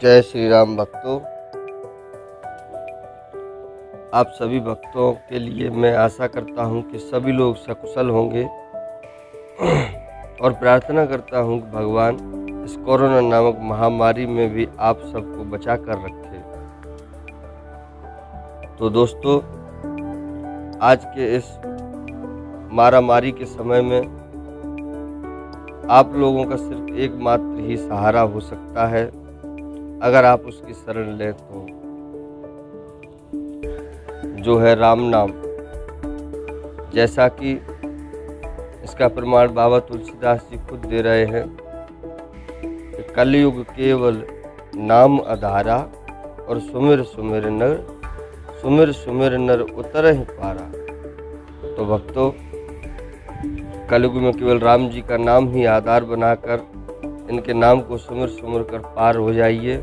जय श्री राम भक्तों। आप सभी भक्तों के लिए मैं आशा करता हूं कि सभी लोग सकुशल होंगे और प्रार्थना करता हूं कि भगवान इस कोरोना नामक महामारी में भी आप सबको बचा कर रखे। तो दोस्तों, आज के इस मारामारी के समय में आप लोगों का सिर्फ एकमात्र ही सहारा हो सकता है, अगर आप उसकी शरण लें तो, जो है राम नाम। जैसा कि इसका प्रमाण बाबा तुलसीदास जी खुद दे रहे हैं कि कलयुग केवल नाम आधारा और सुमिर सुमिर नर उतर ही पारा। तो भक्तों, कलयुग में केवल राम जी का नाम ही आधार बनाकर इनके नाम को सुमिर कर पार हो जाइए।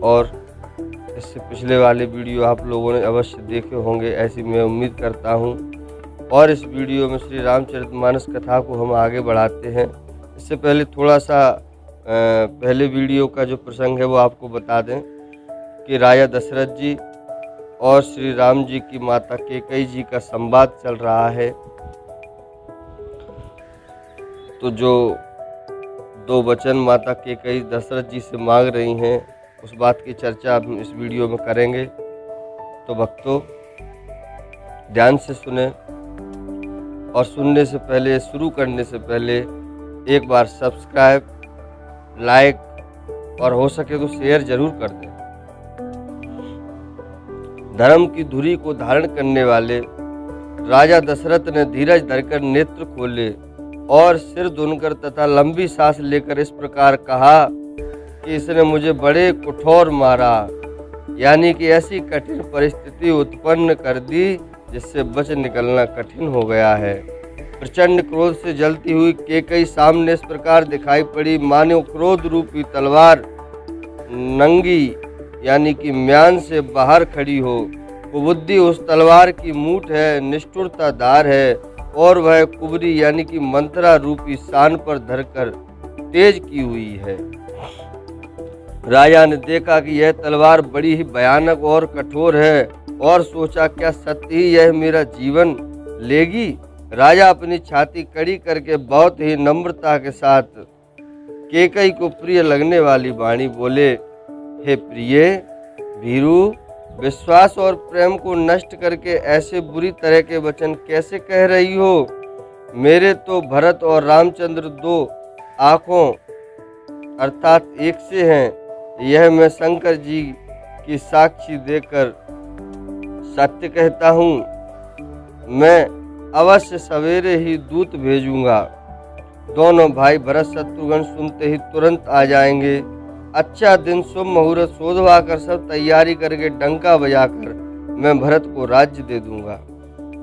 और इससे पिछले वाले वीडियो आप लोगों ने अवश्य देखे होंगे, ऐसी मैं उम्मीद करता हूं। और इस वीडियो में श्री रामचरितमानस कथा को हम आगे बढ़ाते हैं। इससे पहले थोड़ा सा पहले वीडियो का जो प्रसंग है वो आपको बता दें कि राजा दशरथ जी और श्री राम जी की माता कैकेयी जी का संवाद चल रहा है। तो जो दो वचन माता कैकेयी दशरथ जी से मांग रही हैं, उस बात की चर्चा हम इस वीडियो में करेंगे। तो भक्तों, ध्यान से सुने और सुनने से पहले, शुरू करने से पहले एक बार सब्सक्राइब, लाइक और हो सके तो शेयर जरूर कर दें। धर्म की धुरी को धारण करने वाले राजा दशरथ ने धीरज धरकर नेत्र खोले और सिर धुनकर तथा लंबी सांस लेकर इस प्रकार कहा कि इसने मुझे बड़े कठोर मारा, यानी कि ऐसी कठिन परिस्थिति उत्पन्न कर दी जिससे बच निकलना कठिन हो गया है। प्रचंड क्रोध से जलती हुई कैकेयी सामने इस प्रकार दिखाई पड़ी, मानो क्रोध रूपी तलवार नंगी यानी कि म्यान से बाहर खड़ी हो। कुबुद्धि उस तलवार की मूठ है, निष्ठुरता धार है, और वह कुबरी यानी कि मंत्रा रूपी शान पर धरकर तेज की हुई है। राजा ने देखा कि यह तलवार बड़ी ही भयानक और कठोर है और सोचा, क्या सत्य ही यह मेरा जीवन लेगी। राजा अपनी छाती कड़ी करके बहुत ही नम्रता के साथ कैकेयी को प्रिय लगने वाली वाणी बोले, हे प्रिय भीरू, विश्वास और प्रेम को नष्ट करके ऐसे बुरी तरह के वचन कैसे कह रही हो। मेरे तो भरत और रामचंद्र दो आँखों अर्थात एक से हैं, यह मैं शंकर जी की साक्षी देकर सत्य कहता हूँ। मैं अवश्य सवेरे ही दूत भेजूंगा। दोनों भाई भरत शत्रुघ्न सुनते ही तुरंत आ जाएंगे। अच्छा दिन शुभ मुहूर्त शोधवा कर सब तैयारी करके डंका बजाकर मैं भरत को राज्य दे दूंगा।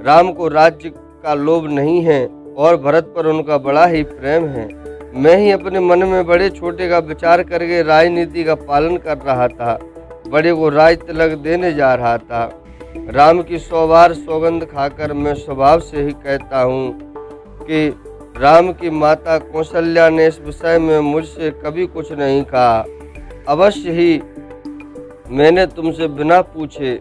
राम को राज्य का लोभ नहीं है और भरत पर उनका बड़ा ही प्रेम है। मैं ही अपने मन में बड़े छोटे का विचार करके राजनीति का पालन कर रहा था, बड़े को राज तिलक देने जा रहा था। राम की 100 बार सौगंध खाकर मैं स्वभाव से ही कहता हूँ कि राम की माता कौशल्या ने इस विषय में मुझसे कभी कुछ नहीं कहा। अवश्य ही मैंने तुमसे बिना पूछे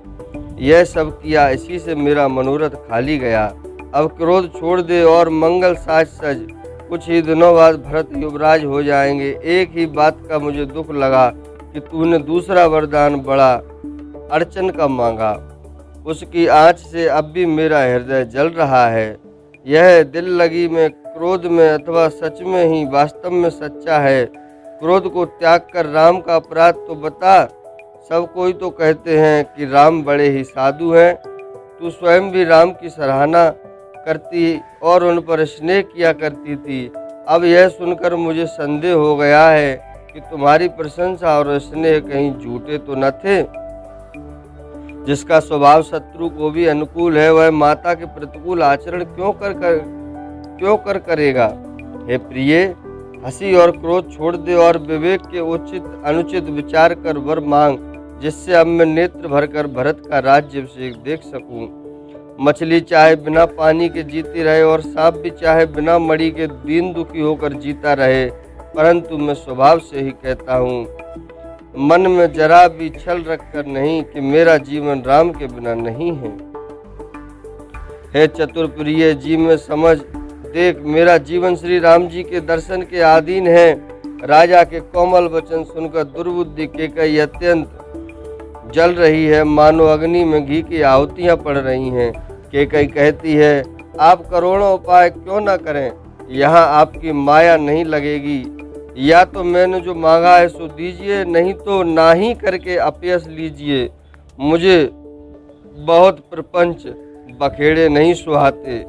यह सब किया, इसी से मेरा मनोरथ खाली गया। अब क्रोध छोड़ दे और मंगल साज सज। कुछ ही दिनों बाद भरत युवराज हो जाएंगे। एक ही बात का मुझे दुख लगा कि तूने दूसरा वरदान बड़ा अड़चन का मांगा। उसकी आँच से अब भी मेरा हृदय जल रहा है। यह दिल लगी में, क्रोध में अथवा सच में ही वास्तव में सच्चा है। क्रोध को त्याग कर राम का अपराध तो बता। सब कोई तो कहते हैं कि राम बड़े ही साधु हैं। तू स्वयं भी राम की सराहना करती और उन पर स्नेह किया करती थी। अब यह सुनकर मुझे संदेह हो गया है कि तुम्हारी प्रशंसा और स्नेह कहीं झूठे तो न थे। जिसका स्वभाव शत्रु को भी अनुकूल है, वह माता के प्रतिकूल आचरण क्यों करेगा। हे प्रिय, हंसी और क्रोध छोड़ दे और विवेक के उचित अनुचित विचार कर वर मांग, जिससे अब मैं नेत्र भरकर भरत का राज्य अभिषेक देख सकूं। मछली चाहे बिना पानी के जीती रहे और सांप भी चाहे बिना मणि के दीन दुखी होकर जीता रहे, परंतु मैं स्वभाव से ही कहता हूँ, मन में जरा भी छल रखकर नहीं कि मेरा जीवन राम के बिना नहीं है। हे चतुरप्रिय जी में समझ देख, मेरा जीवन श्री राम जी के दर्शन के अधीन है। राजा के कोमल वचन सुनकर दुर्बुद्धि केकई अत्यंत जल रही है, मानो अग्नि में घी की आहुतियां पड़ रही हैं। केकई कहती है, आप करोड़ों उपाय क्यों न करें, यहाँ आपकी माया नहीं लगेगी। या तो मैंने जो मांगा है सो दीजिए, नहीं तो ना ही करके अपयश लीजिए। मुझे बहुत प्रपंच बखेड़े नहीं सुहाते।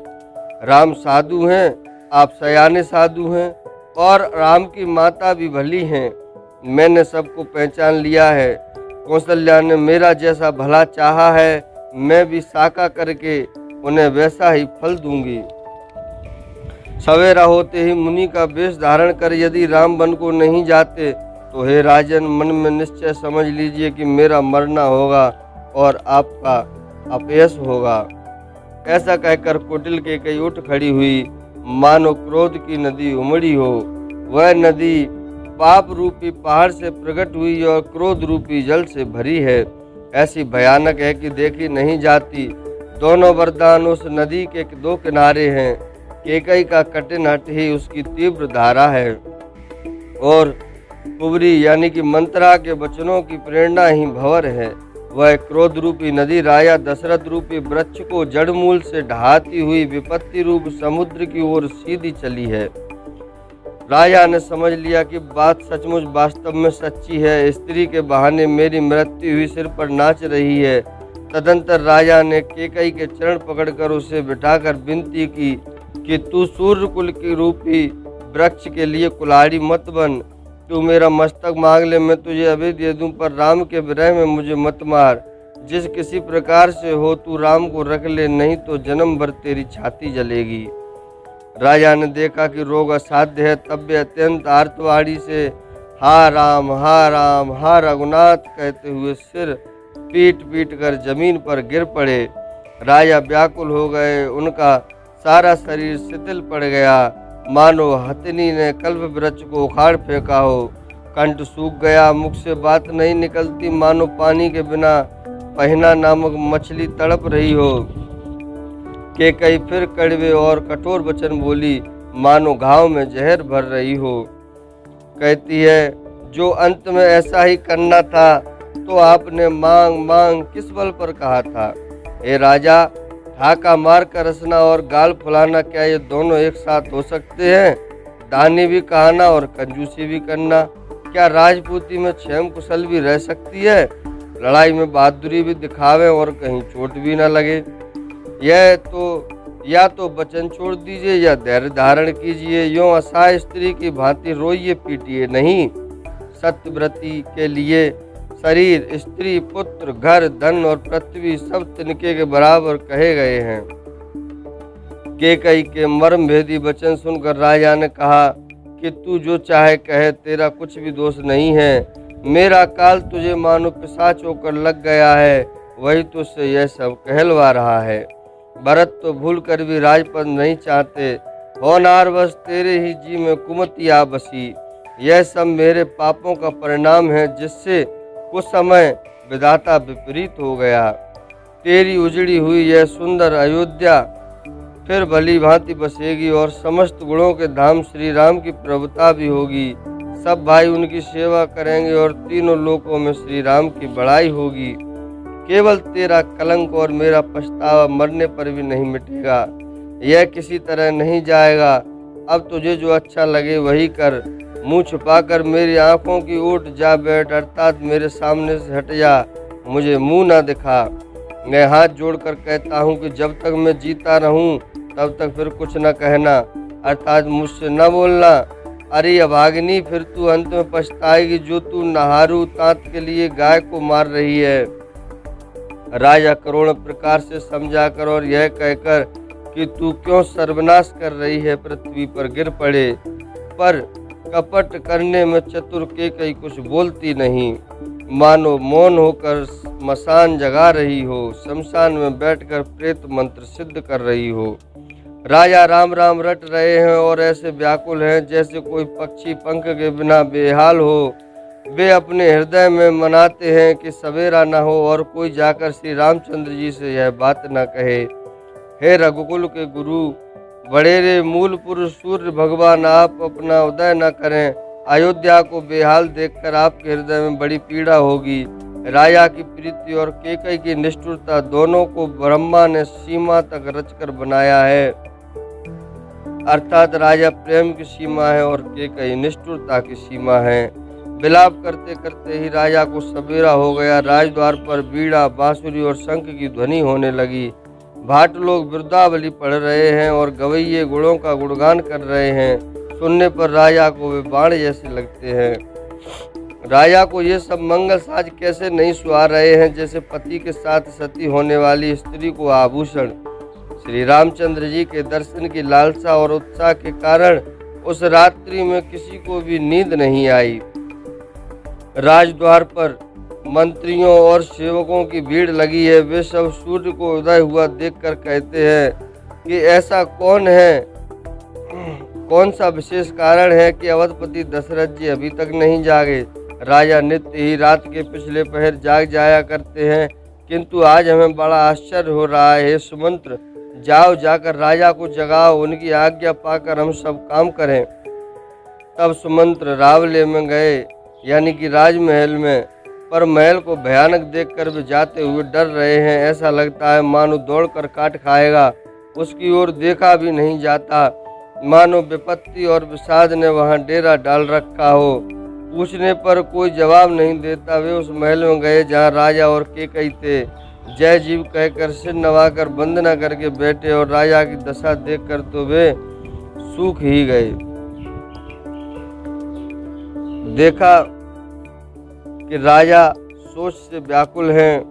राम साधु हैं, आप सयाने साधु हैं, और राम की माता भी भली हैं। मैंने सबको पहचान लिया है। कौशल्या ने मेरा जैसा भला चाहा है, मैं भी साका करके उन्हें वैसा ही फल दूंगी। सवेरा होते ही मुनि का वेश धारण कर यदि राम वन को नहीं जाते तो हे राजन, मन में निश्चय समझ लीजिए कि मेरा मरना होगा और आपका अपयश होगा। ऐसा कहकर कुटिल केकई उठ खड़ी हुई, मानो क्रोध की नदी उमड़ी हो। वह नदी पाप रूपी पहाड़ से प्रकट हुई और क्रोध रूपी जल से भरी है। ऐसी भयानक है कि देखी नहीं जाती। दोनों वरदान उस नदी के दो किनारे हैं। केकई का कठिन हट ही उसकी तीव्र धारा है और कुबरी यानी कि मंत्रा के वचनों की प्रेरणा ही भंवर है। वह क्रोध रूपी नदी राजा दशरथ रूपी वृक्ष को जड़ मूल से ढहाती हुई विपत्ति रूप समुद्र की ओर सीधी चली है। राजा ने समझ लिया कि बात सचमुच वास्तव में सच्ची है। स्त्री के बहाने मेरी मृत्यु हुई सिर पर नाच रही है। तदंतर राजा ने केकई के चरण पकड़कर उसे बिठाकर विनती की कि तू सूर्य कुल की रूपी वृक्ष के लिए कुल्हाड़ी मत बन। तू मेरा मस्तक मांग ले, मैं तुझे अभी दे दूं, पर राम के विरह में मुझे मत मार। जिस किसी प्रकार से हो तू राम को रख ले, नहीं तो जन्म भर तेरी छाती जलेगी। राजा ने देखा कि रोग असाध्य है, तब वे अत्यंत आर्तवाणी से हा राम हा राम हा रघुनाथ कहते हुए सिर पीट पीट कर जमीन पर गिर पड़े। राजा व्याकुल हो गए, उनका सारा शरीर शिथिल पड़ गया, मानो हथिनी ने कल्प वृक्ष को उखाड़ फेंका हो। कंठ सूख गया, मुख से बात नहीं निकलती, मानो पानी के बिना पहिना नामक मछली तड़प रही हो। केकई फिर कड़वे और कठोर वचन बोली, मानो घाव में जहर भर रही हो। कहती है, जो अंत में ऐसा ही करना था तो आपने मांग मांग किस बल पर कहा था। हे राजा, ठाका मार कर रसना और गाल फुलाना, क्या ये दोनों एक साथ हो सकते हैं? दानी भी कहना और कंजूसी भी करना, क्या राजपूती में क्षेम कुशल भी रह सकती है? लड़ाई में बहादुरी भी दिखावे और कहीं चोट भी न लगे। यह तो या तो वचन छोड़ दीजिए या धैर्य धारण कीजिए। यों असहाय स्त्री की भांति रोइए पीटिए नहीं। सत्यव्रती के लिए शरीर, स्त्री, पुत्र, घर, धन और पृथ्वी सब तिनके के बराबर कहे गए हैं। केकई के मर्म भेदी वचन सुनकर राजा ने कहा कि तू जो चाहे कहे, तेरा कुछ भी दोष नहीं है। मेरा काल तुझे मानो पिशाच होकर लग गया है, वही तुझसे यह सब कहलवा रहा है। भरत तो भूल कर भी राजपद नहीं चाहते, होनार बस तेरे ही जी में कुमति आ बसी। यह सब मेरे पापों का परिणाम है, जिससे कुछ समय विधाता विपरीत हो गया। तेरी उजड़ी हुई यह सुंदर अयोध्या फिर भली भांति बसेगी और समस्त गुणों के धाम श्री राम की प्रभुता भी होगी। सब भाई उनकी सेवा करेंगे और तीनों लोकों में श्री राम की बड़ाई होगी। केवल तेरा कलंक और मेरा पछतावा मरने पर भी नहीं मिटेगा। यह किसी तरह नहीं जाएगा। अब तुझे जो अच्छा लगे वही कर। मुंह छुपाकर मेरी आंखों की ओट जा बैठ, अर्थात मेरे सामने से हट जा, मुझे मुंह ना दिखा। मैं हाथ जोड़कर कहता हूँ कि जब तक मैं जीता रहूँ तब तक फिर कुछ न कहना, अर्थात मुझसे न बोलना। अरे अभागिनी, फिर तू अंत में पछताएगी, जो तू नहारू तात के लिए गाय को मार रही है। राजा करोड़ प्रकार से समझाकर और यह कहकर कि तू क्यों सर्वनाश कर रही है, पृथ्वी पर गिर पड़े, पर कपट करने में चतुर केकई कुछ बोलती नहीं, मानो मौन होकर स्मशान जगा रही हो, शमशान में बैठकर प्रेत मंत्र सिद्ध कर रही हो। राजा राम राम रट रहे हैं और ऐसे व्याकुल हैं जैसे कोई पक्षी पंख के बिना बेहाल हो। वे अपने हृदय में मनाते हैं कि सवेरा न हो और कोई जाकर श्री रामचंद्र जी से यह बात न कहे। हे रघुकुल के गुरु, बड़ेरे मूल पुरुष सूर्य भगवान, आप अपना उदय न करें। अयोध्या को बेहाल देखकर आपके हृदय में बड़ी पीड़ा होगी। राजा की प्रीति और केकई की निष्ठुरता दोनों को ब्रह्मा ने सीमा तक रचकर बनाया है। अर्थात राजा प्रेम की सीमा है और केकई निष्ठुरता की सीमा है। विलाप करते करते ही राजा को सवेरा हो गया। राजद्वार पर बीड़ा, बांसुरी और शंख की ध्वनि होने लगी। भाट लोग वृद्धावली पढ़ रहे हैं और गवैये गुणों का गुणगान कर रहे हैं। सुनने पर राजा को वे बाण जैसे लगते हैं। राजा को ये सब मंगल साज कैसे नहीं सुहा रहे हैं, जैसे पति के साथ सती होने वाली स्त्री को आभूषण। श्री रामचंद्र जी के दर्शन की लालसा और उत्साह के कारण उस रात्रि में किसी को भी नींद नहीं आई। राजद्वार पर मंत्रियों और सेवकों की भीड़ लगी है। वे सब सूर्य को उदय हुआ देखकर कहते हैं कि ऐसा कौन सा विशेष कारण है कि अवधपति दशरथ जी अभी तक नहीं जागे। राजा नित्य ही रात के पिछले पहर जाग जाया करते हैं, किंतु आज हमें बड़ा आश्चर्य हो रहा है। सुमंत्र, जाओ, जाकर राजा को जगाओ, उनकी आज्ञा पाकर हम सब काम करें। तब सुमंत्र रावले में गए, यानी कि राजमहल में, पर महल को भयानक देखकर वे जाते हुए डर रहे हैं। ऐसा लगता है मानो दौड़कर काट खाएगा। उसकी ओर देखा भी नहीं जाता, मानो विपत्ति और विषाद ने वहां डेरा डाल रखा हो। पूछने पर कोई जवाब नहीं देता। वे उस महल में गए जहां राजा और केकई थे। जय जीव कहकर सिर नवाकर वंदना करके बैठे और राजा की दशा देखकर तो वे सूख ही गए। देखा कि राजा सोच से व्याकुल हैं।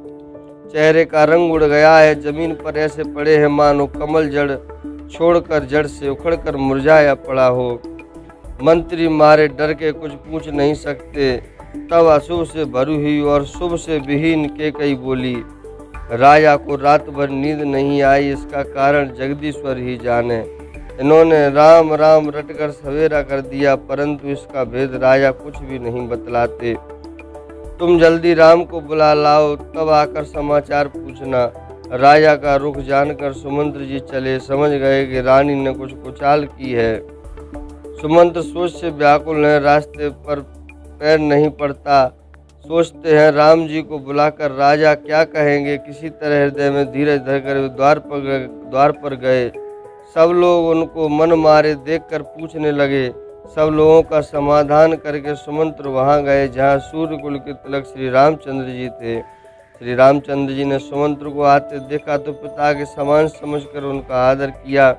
चेहरे का रंग उड़ गया है। जमीन पर ऐसे पड़े हैं मानो कमल जड़ छोड़कर जड़ से उखड़कर मुरझाया पड़ा हो। मंत्री मारे डर के कुछ पूछ नहीं सकते। तब अशुभ से भरी हुई और शुभ से विहीन केकई बोली, राजा को रात भर नींद नहीं आई, इसका कारण जगदीश्वर ही जाने। इन्होंने राम राम रटकर सवेरा कर दिया, परंतु इसका भेद राजा कुछ भी नहीं बतलाते। तुम जल्दी राम को बुला लाओ, तब आकर समाचार पूछना। राजा का रुख जानकर सुमंत्र जी चले। समझ गए कि रानी ने कुछ कुचाल की है। सुमंत्र सोच से व्याकुल हैं। रास्ते पर पैर नहीं पड़ता। सोचते हैं राम जी को बुलाकर राजा क्या कहेंगे। किसी तरह हृदय में धीरज धरकर वे द्वार पर गए। सब लोग उनको मन मारे देखकर पूछने लगे। सब लोगों का समाधान करके सुमंत्र वहां गए जहां सूर्यकुल के तिलक श्री रामचंद्र जी थे। श्री रामचंद्र जी ने सुमंत्र को आते देखा तो पिता के समान समझकर उनका आदर किया।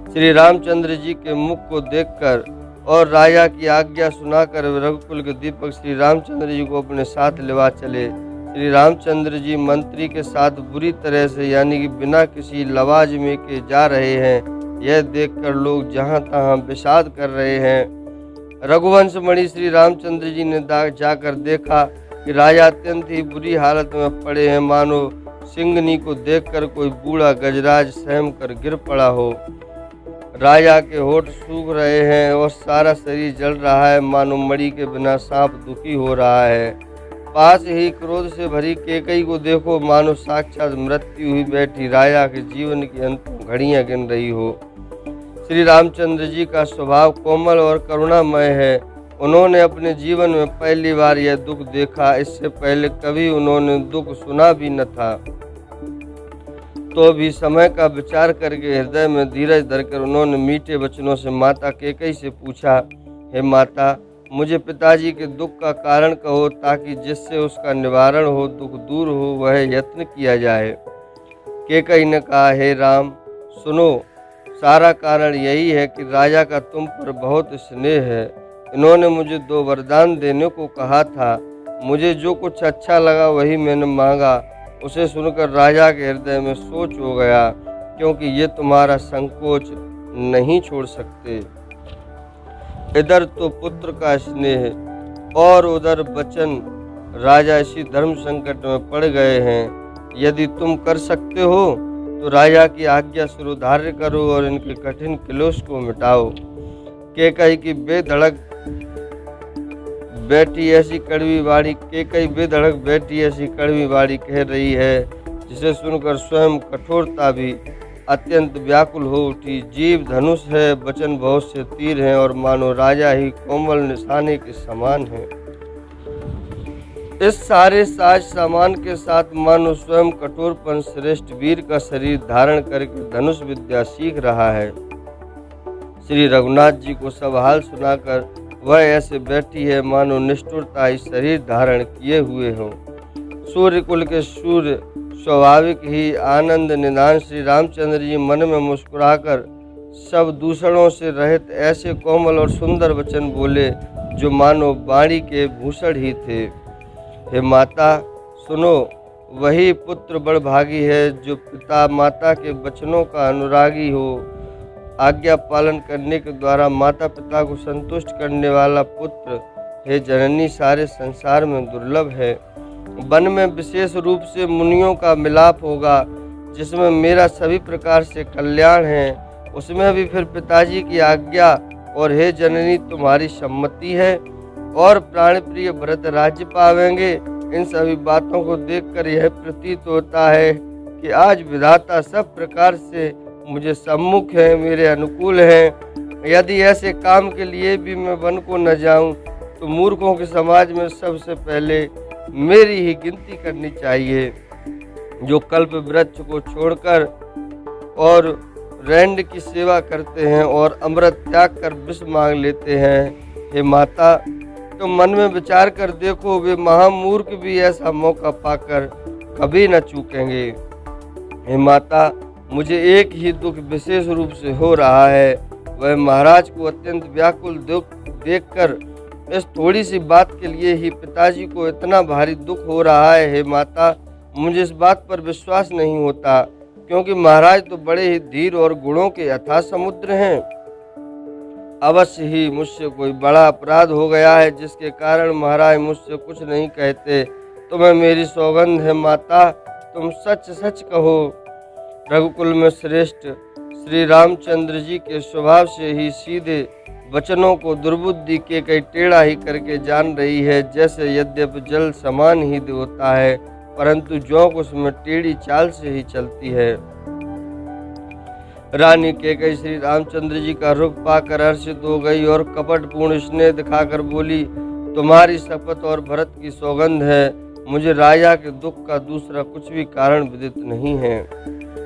श्री रामचंद्र जी के मुख को देखकर और राजा की आज्ञा सुनाकर रघुकुल के दीपक श्री रामचंद्र जी को अपने साथ लेवा चले। श्री रामचंद्र जी मंत्री के साथ बुरी तरह से, यानी कि बिना किसी लवाजमे के जा रहे हैं। यह देखकर लोग जहां तहां विषाद कर रहे हैं। रघुवंश मणि श्री रामचंद्र जी ने जाकर देखा कि राजा अत्यंत ही बुरी हालत में पड़े हैं, मानो सिंगनी को देखकर कोई बूढ़ा गजराज सहम कर गिर पड़ा हो। राजा के होठ सूख रहे हैं और सारा शरीर जल रहा है, मानो मणि के बिना सांप दुखी हो रहा है। पास ही क्रोध से भरी केकई को देखो, मानो साक्षात मृत्यु हुई बैठी राजा के जीवन की अंतिम घड़ियां गिन रही हो। श्री रामचंद्र जी का स्वभाव कोमल और करुणामय है। उन्होंने अपने जीवन में पहली बार यह दुख देखा। इससे पहले कभी उन्होंने दुख सुना भी न था। तो भी समय का विचार करके हृदय में धीरज धरकर उन्होंने मीठे वचनों से माता केकई से पूछा, हे माता, मुझे पिताजी के दुख का कारण कहो, ताकि जिससे उसका निवारण हो, दुख दूर हो, वह यत्न किया जाए। केकई ने कहा, हे राम, सुनो, सारा कारण यही है कि राजा का तुम पर बहुत स्नेह है। इन्होंने मुझे 2 वरदान देने को कहा था। मुझे जो कुछ अच्छा लगा वही मैंने मांगा। उसे सुनकर राजा के हृदय में सोच हो गया, क्योंकि ये तुम्हारा संकोच नहीं छोड़ सकते। इधर तो पुत्र का स्नेह और उधर वचन। राजा इसी धर्म संकट में पड़ गए हैं। यदि तुम कर सकते हो तो राजा की आज्ञा शिरोधार्य करो और इनके कठिन क्लेश को मिटाओ। कैकई की बेधड़क बैठी ऐसी कड़वी बाड़ी कह रही है, जिसे सुनकर स्वयं कठोरता भी अत्यंत व्याकुल हो उठी। जीव धनुष है, वचन बहुत से तीर हैं और मानो राजा ही कोमल निशाने के समान है। इस सारे साज सामान के साथ मानो स्वयं कठोरपन श्रेष्ठ वीर का शरीर धारण करके धनुष विद्या सीख रहा है। श्री रघुनाथ जी को सब हाल सुनाकर वह ऐसे बैठी है मानो निष्ठुरता ही शरीर धारण किए हुए हो। सूर्य कुल के सूर्य स्वाभाविक ही आनंद निदान श्री रामचंद्र जी मन में मुस्कुराकर सब दूषणों से रहित ऐसे कोमल और सुंदर वचन बोले जो मानो वाणी के भूषण ही थे। हे माता सुनो, वही पुत्र बड़भागी है जो पिता माता के वचनों का अनुरागी हो। आज्ञा पालन करने के द्वारा माता पिता को संतुष्ट करने वाला पुत्र हे जननी सारे संसार में दुर्लभ है। वन में विशेष रूप से मुनियों का मिलाप होगा, जिसमें मेरा सभी प्रकार से कल्याण है, उसमें भी फिर पिताजी की आज्ञा और हे जननी तुम्हारी सम्मति है और प्राण प्रिय भरत राज्य पावेंगे। इन सभी बातों को देखकर यह प्रतीत होता है कि आज विधाता सब प्रकार से मुझे सम्मुख है, मेरे अनुकूल हैं। यदि ऐसे काम के लिए भी मैं वन को न जाऊं तो मूर्खों के समाज में सबसे पहले मेरी ही गिनती करनी चाहिए, जो कल्प वृक्ष को छोड़कर और रैंड की सेवा करते हैं और अमृत त्याग कर विष मांग लेते हैं। हे माता, तुम मन में विचार कर देखो, वे महामूर्ख भी ऐसा मौका पाकर कभी न चूकेंगे। हे माता, मुझे एक ही दुख विशेष रूप से हो रहा है, वह महाराज को अत्यंत व्याकुल दुख देखकर इस थोड़ी सी बात के लिए ही पिताजी को इतना भारी दुख हो रहा है। हे माता, मुझे इस बात पर विश्वास नहीं होता, क्योंकि महाराज तो बड़े ही धीर और गुणों के अथाह समुद्र हैं। अवश्य ही मुझसे कोई बड़ा अपराध हो गया है, जिसके कारण महाराज मुझसे कुछ नहीं कहते। तुम्हें मेरी सौगंध है माता, तुम सच सच कहो। रघुकुल में श्रेष्ठ श्री रामचंद्र जी के स्वभाव से ही सीधे वचनों को दुर्बुद्धि के कई टेढ़ा ही करके जान रही है। जैसे यद्यपि जल समान ही होता है, परंतु जोंक उसमें टेढ़ी चाल से ही चलती है। रानी कैकेयी श्री रामचंद्र जी का रुख पाकर हर्षित हो गई और कपटपूर्ण स्नेह दिखाकर बोली, तुम्हारी शपथ और भरत की सौगंध है, मुझे राजा के दुख का दूसरा कुछ भी कारण विदित नहीं है।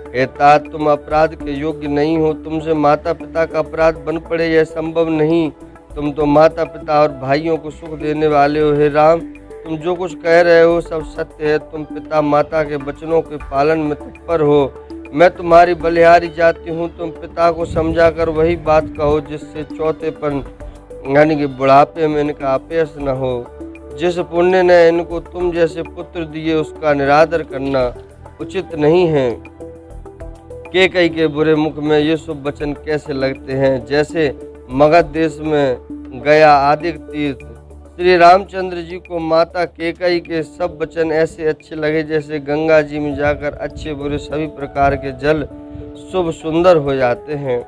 हे तात, तुम अपराध के योग्य नहीं हो, तुमसे माता पिता का अपराध बन पड़े यह संभव नहीं। तुम तो माता पिता और भाइयों को सुख देने वाले हो। हे राम, तुम जो कुछ कह रहे हो सब सत्य है। तुम पिता माता के वचनों के पालन में तत्पर हो। मैं तुम्हारी बलिहारी जाति हूँ, तुम पिता को समझाकर वही बात कहो जिससे चौथेपन यानी कि बुढ़ापे में इनका अपयश न हो। जिस पुण्य ने इनको तुम जैसे पुत्र दिए उसका निरादर करना उचित नहीं है। कैकेयी के बुरे मुख में ये शुभ वचन कैसे लगते हैं, जैसे मगध देश में गया आदिक तीर्थ। श्री रामचंद्र जी को माता कैकेयी के सब वचन ऐसे अच्छे लगे जैसे गंगा जी में जाकर अच्छे बुरे सभी प्रकार के जल शुभ सुंदर हो जाते हैं।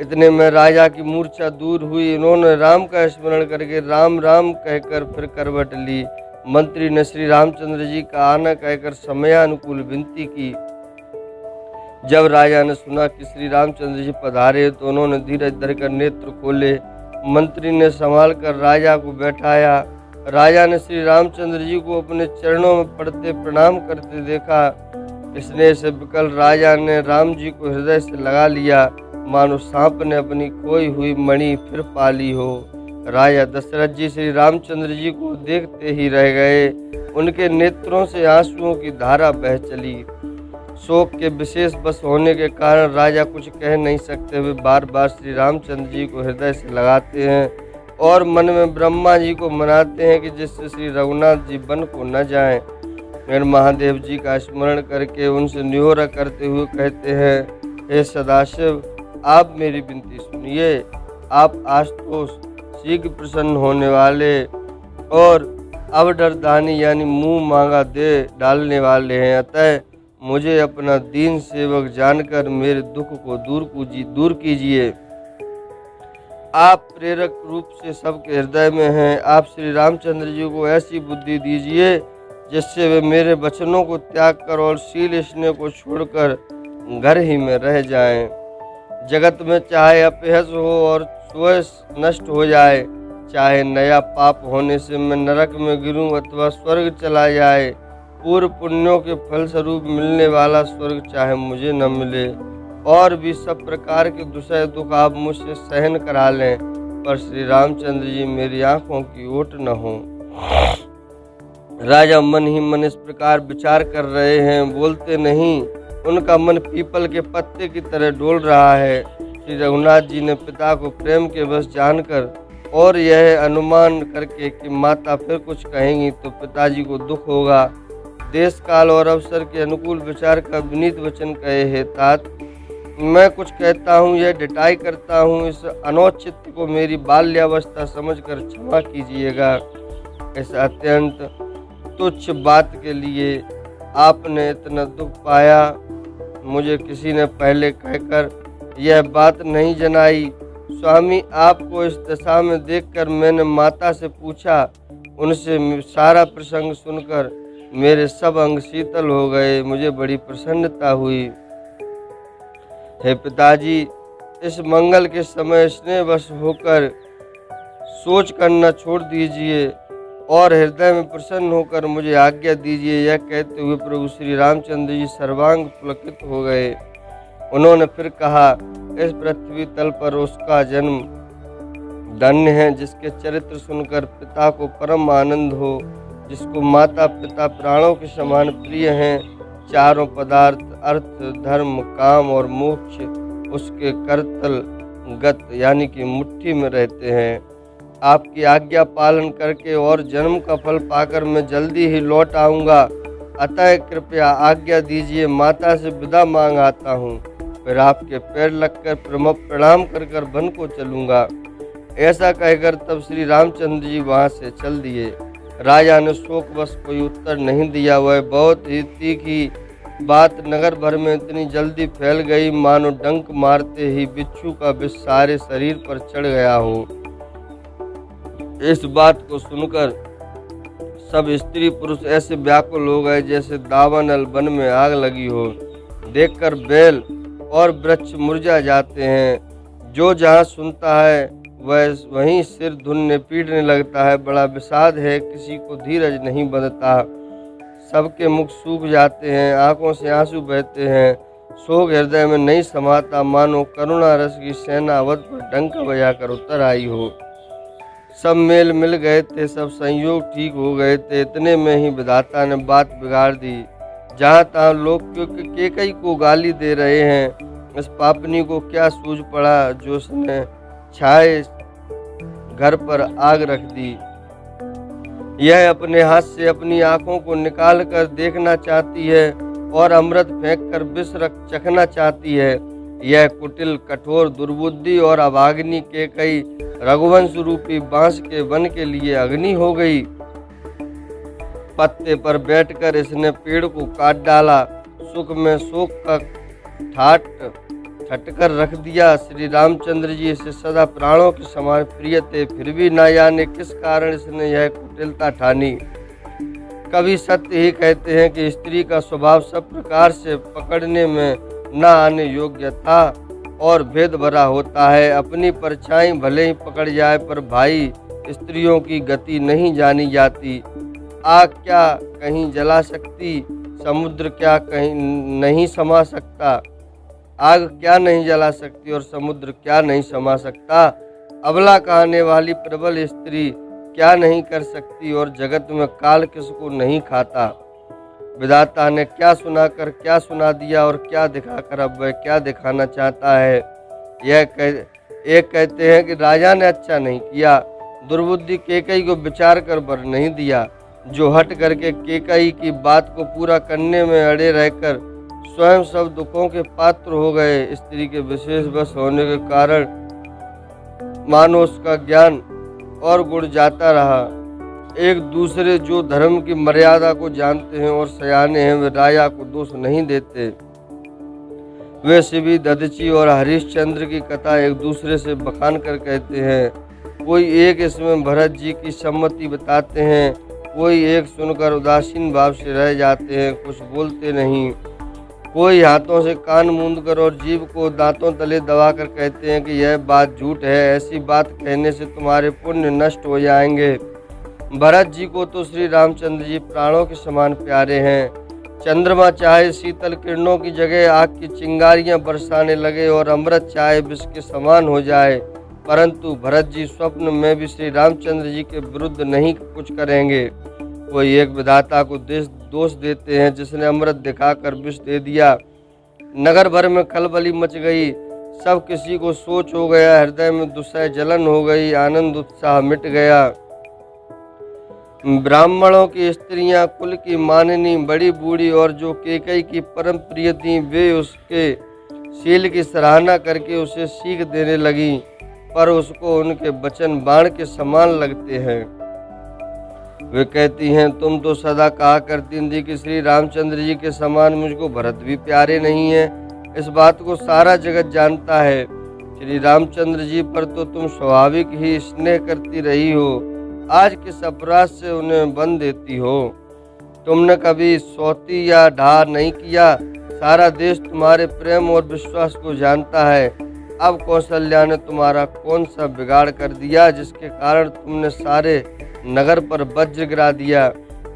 इतने में राजा की मूर्छा दूर हुई। इन्होंने राम का स्मरण करके राम राम कहकर फिर करवट ली। मंत्री ने श्री रामचंद्र जी का आना कहकर समयानुकूल विनती की। जब राजा ने सुना कि श्री रामचंद्र जी पधारे तो उन्होंने धीरज धरकर नेत्र खोले। मंत्री ने संभाल कर राजा को बैठाया। राजा ने श्री रामचंद्र जी को अपने चरणों में पड़ते प्रणाम करते देखा। स्नेह से विकल राजा ने राम जी को हृदय से लगा लिया, मानो सांप ने अपनी खोई हुई मणि फिर पा ली हो। राजा दशरथ जी श्री रामचंद्र जी को देखते ही रह गए। उनके नेत्रों से आंसुओं की धारा बह चली। शोक के विशेष बस होने के कारण राजा कुछ कह नहीं सकते। वे बार बार श्री रामचंद्र जी को हृदय से लगाते हैं और मन में ब्रह्मा जी को मनाते हैं कि जिससे श्री रघुनाथ जी वन को न जाएं। फिर महादेव जी का स्मरण करके उनसे निहोरा करते हुए कहते हैं, हे सदाशिव, आप मेरी विनती सुनिए। आप आशुतोष शीघ्र प्रसन्न होने वाले और अवडरदानी यानी मुंह मांगा दे डालने वाले हैं। अतः मुझे अपना दीन सेवक जानकर मेरे दुख को दूर कीजिए। आप प्रेरक रूप से सबके हृदय में हैं। आप श्री रामचंद्र जी को ऐसी बुद्धि दीजिए जिससे वे मेरे वचनों को त्याग कर और शील स्नेह को छोड़कर घर ही में रह जाएं। जगत में चाहे अपयश हो और सुयश नष्ट हो जाए, चाहे नया पाप होने से मैं नरक में गिरूं अथवा स्वर्ग चला जाए, पूर्व पुण्यों के फलस्वरूप मिलने वाला स्वर्ग चाहे मुझे न मिले, और भी सब प्रकार के दुसह दुख आप मुझसे सहन करा लें, पर श्री रामचंद्र जी मेरी आंखों की ओट न हो। राजा मन ही मन इस प्रकार विचार कर रहे हैं, बोलते नहीं। उनका मन पीपल के पत्ते की तरह डोल रहा है। श्री रघुनाथ जी ने पिता को प्रेम के वश जानकर और यह अनुमान करके कि माता फिर कुछ कहेंगी तो पिताजी को दुख होगा, देश काल और अवसर के अनुकूल विचार का विनीत वचन कहे, हे तात, मैं कुछ कहता हूँ, यह डिटाई करता हूँ, इस अनौचित्य को मेरी बाल्यावस्था समझकर क्षमा कीजिएगा। इस अत्यंत तुच्छ बात के लिए आपने इतना दुख पाया, मुझे किसी ने पहले कहकर यह बात नहीं जनाई। स्वामी, आपको इस दशा में देखकर मैंने माता से पूछा। उनसे सारा प्रसंग सुनकर मेरे सब अंग शीतल हो गए, मुझे बड़ी प्रसन्नता हुई। हे पिताजी, इस मंगल के समय स्नेहवश होकर सोच करना छोड़ दीजिए और हृदय में प्रसन्न होकर मुझे आज्ञा दीजिए। यह कहते हुए प्रभु श्री रामचंद्र जी सर्वांग पुलकित हो गए। उन्होंने फिर कहा, इस पृथ्वी तल पर उसका जन्म धन्य है जिसके चरित्र सुनकर पिता को परम आनंद हो, जिसको माता पिता प्राणों के समान प्रिय हैं। चारों पदार्थ अर्थ, धर्म, काम और मोक्ष उसके करतल गत यानी कि मुट्ठी में रहते हैं। आपकी आज्ञा पालन करके और जन्म का फल पाकर मैं जल्दी ही लौट आऊँगा, अतः कृपया आज्ञा दीजिए, माता से विदा मांग आता हूँ, फिर आपके पैर लगकर प्रणाम कर कर वन को चलूँगा। ऐसा कहकर तब श्री रामचंद्र जी वहाँ से चल दिए। राजा ने शोकवश कोई उत्तर नहीं दिया। वह बहुत ही तीखी बात नगर भर में इतनी जल्दी फैल गई मानो डंक मारते ही बिच्छू का विष सारे शरीर पर चढ़ गया हो। इस बात को सुनकर सब स्त्री पुरुष ऐसे व्याकुल हो गए जैसे दावानल वन में आग लगी हो। देखकर बैल और वृक्ष मुरझा जाते हैं। जो जहाँ सुनता है वह वहीं सिर धुनने पीटने लगता है। बड़ा विषाद है, किसी को धीरज नहीं बंधता। सबके मुख सूख जाते हैं, आंखों से आंसू बहते हैं। शोक हृदय में नहीं समाता, मानो करुणा रस की सेना अवध पर डंका बजाकर उतर आई हो। सब मेल मिल गए थे, सब संयोग ठीक हो गए थे। इतने में ही विधाता ने बात बिगाड़ दी। जहाँ तहाँ लोग केकई को गाली दे रहे हैं। इस पापनी को क्या सूझ पड़ा जो उसने छाए घर पर आग रख दी। यह अपने हाथ से अपनी आंखों को निकाल कर देखना चाहती है और अमृत फेंक कर विष चखना चाहती है। यह कुटिल, कठोर, दुर्बुद्धि और अभागिनी के कई रघुवंश रूपी बांस के वन के लिए अग्नि हो गई। पत्ते पर बैठकर इसने पेड़ को काट डाला। सुख में शोक का ठाट छटकर रख दिया। श्री रामचंद्र जी इसे सदा प्राणों के समान प्रिय थे, फिर भी न जाने किस कारण इसने यह कुटिलता ठानी। कवि सत्य ही कहते हैं कि स्त्री का स्वभाव सब प्रकार से पकड़ने में न आने योग्य था और भेद भरा होता है। अपनी परछाई भले ही पकड़ जाए पर भाई स्त्रियों की गति नहीं जानी जाती। आग क्या कहीं जला सकती, समुद्र क्या कहीं नहीं समा सकता। आग क्या नहीं जला सकती और समुद्र क्या नहीं समा सकता। अबला कहने वाली प्रबल स्त्री क्या नहीं कर सकती और जगत में काल किसको नहीं खाता। विधाता ने क्या सुनाकर क्या सुना दिया और क्या दिखाकर अब वह क्या दिखाना चाहता है। एक कहते हैं कि राजा ने अच्छा नहीं किया, दुर्बुद्धि केकई को विचार कर वर नहीं दिया। जो हट करके केकई की बात को पूरा करने में अड़े रहकर स्वयं सब दुखों के पात्र हो गए। स्त्री के विशेष वश होने के कारण मानो उसका ज्ञान और गुण जाता रहा। एक दूसरे जो धर्म की मर्यादा को जानते हैं और सयाने हैं, वे राजा को दोष नहीं देते। वे शिवी, दधीचि और हरिश्चंद्र की कथा एक दूसरे से बखान कर कहते हैं। कोई एक इसमें भरत जी की सम्मति बताते हैं, कोई एक सुनकर उदासीन भाव से रह जाते हैं, कुछ बोलते नहीं। कोई हाथों से कान मूंद कर और जीभ को दांतों तले दबाकर कहते हैं कि यह बात झूठ है, ऐसी बात कहने से तुम्हारे पुण्य नष्ट हो जाएंगे। भरत जी को तो श्री रामचंद्र जी प्राणों के समान प्यारे हैं। चंद्रमा चाहे शीतल किरणों की जगह आग की चिंगारियां बरसाने लगे और अमृत चाहे विष के समान हो जाए, परंतु भरत जी स्वप्न में भी श्री रामचंद्र जी के विरुद्ध नहीं कुछ करेंगे। कोई एक विधाता को दोष देते हैं जिसने अमृत दिखाकर विष दे दिया। नगर भर में खलबली मच गई, सब किसी को सोच हो गया, हृदय में दुस्सह जलन हो गई, आनंद उत्साह मिट गया। ब्राह्मणों की स्त्रियां, कुल की माननी, बड़ी बूढ़ी और जो कैकेयी की परम प्रिय थी, वे उसके शील की सराहना करके उसे सीख देने लगी, पर उसको उनके वचन बाण के समान लगते हैं। वे कहती हैं, तुम तो सदा कहा करती थी कि श्री रामचंद्र जी के समान मुझको भरत भी प्यारे नहीं है। इस बात को सारा जगत जानता है। श्री रामचंद्र जी पर तो तुम स्वाभाविक ही स्नेह करती रही हो, आज किस अपराध से उन्हें बंद देती हो? तुमने कभी सौती या ढा नहीं किया। सारा देश तुम्हारे प्रेम और विश्वास को जानता है। अब कौशल्या ने तुम्हारा कौन सा बिगाड़ कर दिया जिसके कारण तुमने सारे नगर पर वज्र गिरा दिया?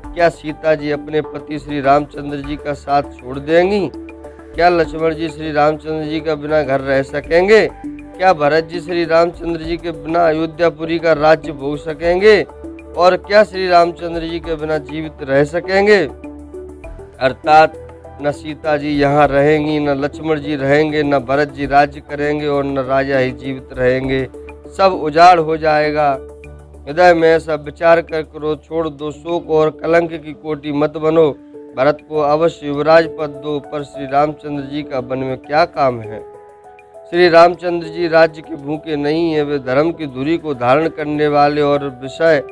क्या सीता जी अपने पति श्री रामचंद्र जी का साथ छोड़ देंगी? क्या लक्ष्मण जी श्री रामचंद्र जी का बिना घर रह सकेंगे? क्या भरत जी श्री रामचंद्र जी के बिना अयोध्यापुरी का राज्य भोग सकेंगे? और क्या श्री रामचंद्र जी के बिना जीवित रह सकेंगे? अर्थात न सीता जी यहाँ रहेंगी, न लक्ष्मण जी रहेंगे, न भरत जी राज्य करेंगे और न राजा ही जीवित रहेंगे। सब उजाड़ हो जाएगा। हृदय में ऐसा विचार कर करो, छोड़ दो शोक और कलंक की कोटि मत बनो। भरत को अवश्य युवराज पद दो, पर श्री रामचंद्र जी का वन में क्या काम है? श्री रामचंद्र जी राज्य के भूखे नहीं है, वे धर्म की धुरी को धारण करने वाले और विषय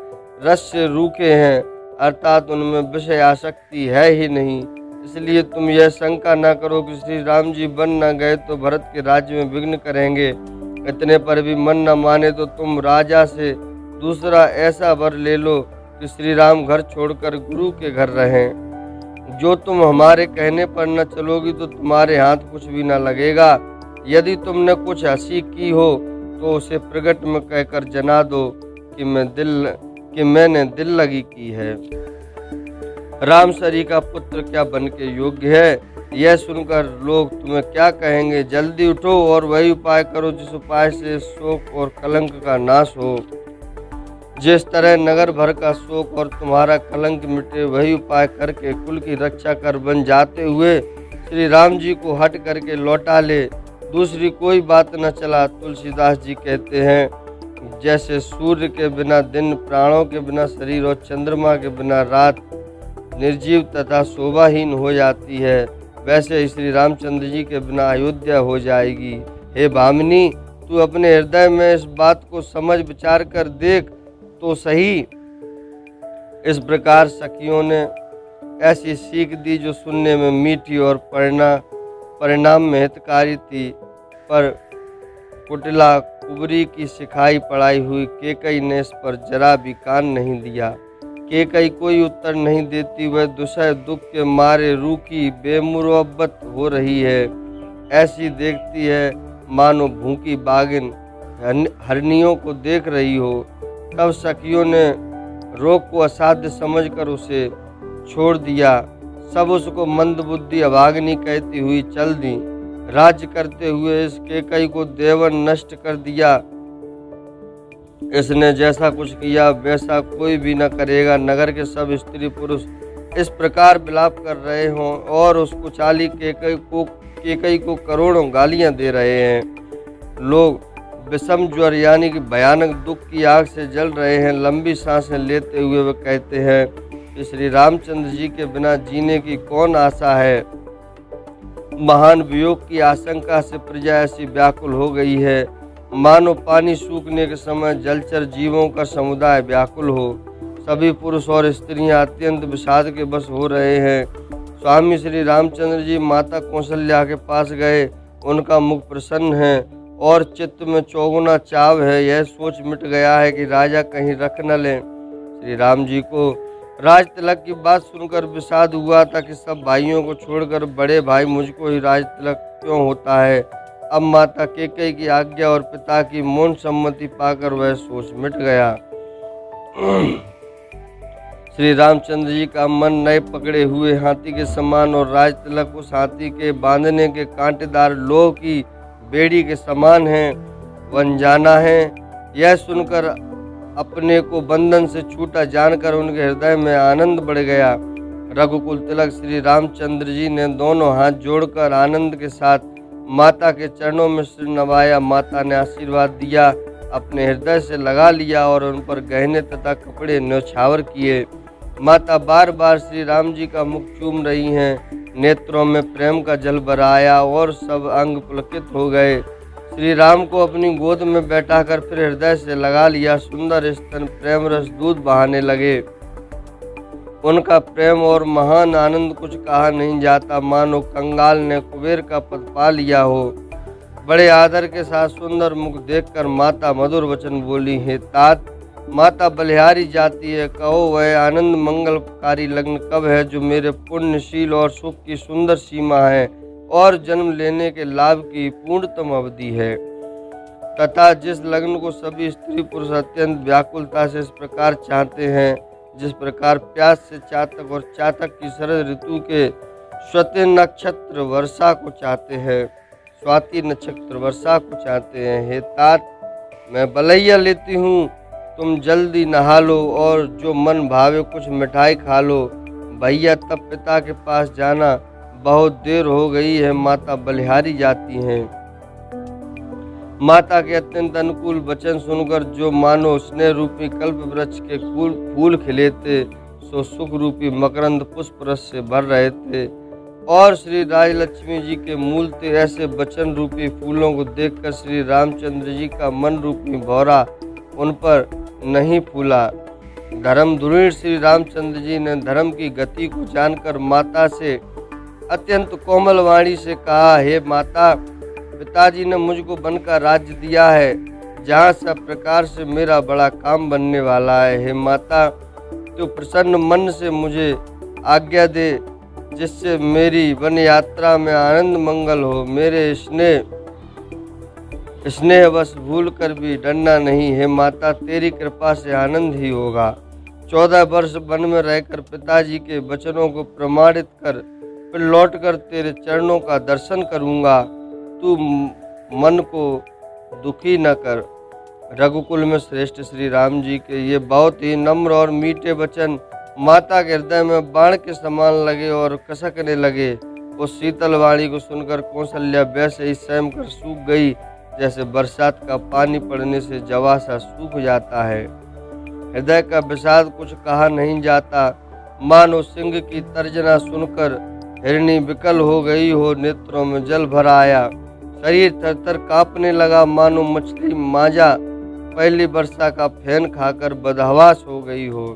रस से रूखे हैं, अर्थात उनमें विषय आसक्ति है ही नहीं। इसलिए तुम यह शंका न करो कि श्री राम जी बन न गए तो भरत के राज्य में विघ्न करेंगे। इतने पर भी मन न माने तो तुम राजा से दूसरा ऐसा वर ले लो कि श्री राम घर छोड़कर गुरु के घर रहें। जो तुम हमारे कहने पर न चलोगी तो तुम्हारे हाथ कुछ भी न लगेगा। यदि तुमने कुछ हंसी की हो तो उसे प्रकट में कहकर जना दो कि मैंने दिल लगी की है। रामसरी का पुत्र क्या बन के योग्य है? यह सुनकर लोग तुम्हें क्या कहेंगे? जल्दी उठो और वही उपाय करो जिस उपाय से शोक और कलंक का नाश हो। जिस तरह नगर भर का शोक और तुम्हारा कलंक मिटे, वही उपाय करके कुल की रक्षा कर बन जाते हुए श्री राम जी को हट करके लौटा ले। दूसरी कोई बात न चला। तुलसीदास जी कहते हैं, जैसे सूर्य के बिना दिन, प्राणों के बिना शरीर और चंद्रमा के बिना रात निर्जीव तथा शोभाहीन हो जाती है, वैसे ही श्री रामचंद्र जी के बिना अयोध्या हो जाएगी। हे भामिनी, तू अपने हृदय में इस बात को समझ विचार कर देख तो सही। इस प्रकार सखियों ने ऐसी सीख दी जो सुनने में मीठी और परिणाम में हितकारी थी, पर कुटिला कुबरी की सिखाई पढ़ाई हुई कैकेयी ने इस पर जरा भी कान नहीं दिया। कैकेयी कोई उत्तर नहीं देती, वह दुसह दुख के मारे रूखी बेमुरब्बत हो रही है। ऐसी देखती है मानो भूखी बागिन हरनियों को देख रही हो। तब सखियों ने रोग को असाध्य समझकर उसे छोड़ दिया। सब उसको मंदबुद्धि अभागिनी कहती हुई चल दी। राज्य करते हुए इस कैकेयी को देवन नष्ट कर दिया। इसने जैसा कुछ किया वैसा कोई भी न करेगा। नगर के सब स्त्री पुरुष इस प्रकार विलाप कर रहे हों और उस कुचाली कैकेयी को करोड़ों गालियां दे रहे हैं। लोग विषम ज्वर यानी कि भयानक दुख की आग से जल रहे हैं। लंबी सांसें लेते हुए वे कहते हैं कि श्री रामचंद्र जी के बिना जीने की कौन आशा है। महान वियोग की आशंका से प्रजा ऐसी व्याकुल हो गई है, मानो पानी सूखने के समय जलचर जीवों का समुदाय व्याकुल हो। सभी पुरुष और स्त्रियां अत्यंत विषाद के बस हो रहे हैं। स्वामी श्री रामचंद्र जी माता कौशल्या के पास गए। उनका मुख प्रसन्न है और चित्त में चौगुना चाव है। यह सोच मिट गया है कि राजा कहीं रख न लें। श्री राम जी को राज तिलक की बात सुनकर विषाद हुआ था कि सब भाइयों को छोड़कर बड़े भाई मुझको ही राज तिलक क्यों होता है। अब माता कैकेयी की आज्ञा और पिता की मौन सम्मति पाकर वह सोच मिट गया। श्री रामचंद्र जी का मन नए पकड़े हुए हाथी के समान और राज तिलक उस हाथी के बांधने के कांटेदार लोह की बेड़ी के समान है। वन जाना है। यह सुनकर अपने को बंधन से छूटा जानकर उनके हृदय में आनंद बढ़ गया। रघुकुल तिलक श्री रामचंद्र जी ने दोनों हाथ जोड़कर आनंद के साथ माता के चरणों में सिर नवाया। माता ने आशीर्वाद दिया, अपने हृदय से लगा लिया और उन पर गहने तथा कपड़े न्यौछावर किए। माता बार बार श्री राम जी का मुख चूम रही हैं। नेत्रों में प्रेम का जल बराया और सब अंग पुलकित हो गए। श्री राम को अपनी गोद में बैठाकर फिर हृदय से लगा लिया। सुंदर स्तन प्रेम रस दूध बहाने लगे। उनका प्रेम और महान आनंद कुछ कहा नहीं जाता, मानो कंगाल ने कुबेर का पद पा लिया हो। बड़े आदर के साथ सुंदर मुख देखकर माता मधुर वचन बोली, हे तात, माता बलिहारी जाती है, कहो वह आनंद मंगलकारी लग्न कब है जो मेरे पुण्यशील और सुख की सुंदर सीमा है और जन्म लेने के लाभ की पूर्णतम अवधि है, तथा जिस लग्न को सभी स्त्री पुरुष अत्यंत व्याकुलता से इस प्रकार चाहते हैं जिस प्रकार प्यास से चातक और चातक की शरद ऋतु के स्वाति नक्षत्र वर्षा को चाहते हैं, स्वाति नक्षत्र वर्षा को चाहते हैं। हे तात, मैं बलैया लेती हूँ, तुम जल्दी नहा लो और जो मन भावे कुछ मिठाई खा लो। भैया तब पिता के पास जाना, बहुत देर हो गई है, माता बलिहारी जाती हैं। माता के अत्यंत अनुकूल वचन सुनकर जो मानो स्नेह रूपी कल्प वृक्ष के फूल खिले थे, सो सुख रूपी मकरंद पुष्प रस से भर रहे थे। और श्री राजलक्ष्मी जी के मूल थे। ऐसे वचन रूपी फूलों को देखकर श्री रामचंद्र जी का मन रूपी भौरा उन पर नहीं फूला। धर्म धुरीण श्री रामचंद्र जी ने धर्म की गति को जानकर माता से अत्यंत कोमल वाणी से कहा, हे माता, पिताजी ने मुझको वन का राज्य दिया है, जहाँ सब प्रकार से मेरा बड़ा काम बनने वाला है। हे माता, तो प्रसन्न मन से मुझे आज्ञा दे, जिससे मेरी वन यात्रा में आनंद मंगल हो। मेरे स्नेहवश भूल कर भी डरना नहीं। हे माता, तेरी कृपा से आनंद ही होगा। 14 वर्ष वन में रहकर पिताजी के वचनों को प्रमाणित कर फिर लौटकर तेरे चरणों का दर्शन करूंगा। तू मन को दुखी न कर। रघुकुल में श्रेष्ठ श्री राम जी के ये बहुत ही नम्र और मीठे वचन माता के हृदय में बाण के समान लगे और कसकने लगे। उस शीतल वाणी को सुनकर कौशल्या वैसे ही सहम कर सूख गई, जैसे बरसात का पानी पड़ने से जवा सा सूख जाता है। हृदय का विषाद कुछ कहा नहीं जाता, मानो सिंह की तर्जना सुनकर हिरणी विकल हो गई हो। नेत्रों में जल भर आया, शरीर थरथर कांपने लगा, मानो मछली माजा पहली वर्षा का फैन खाकर बदहवास हो गई हो।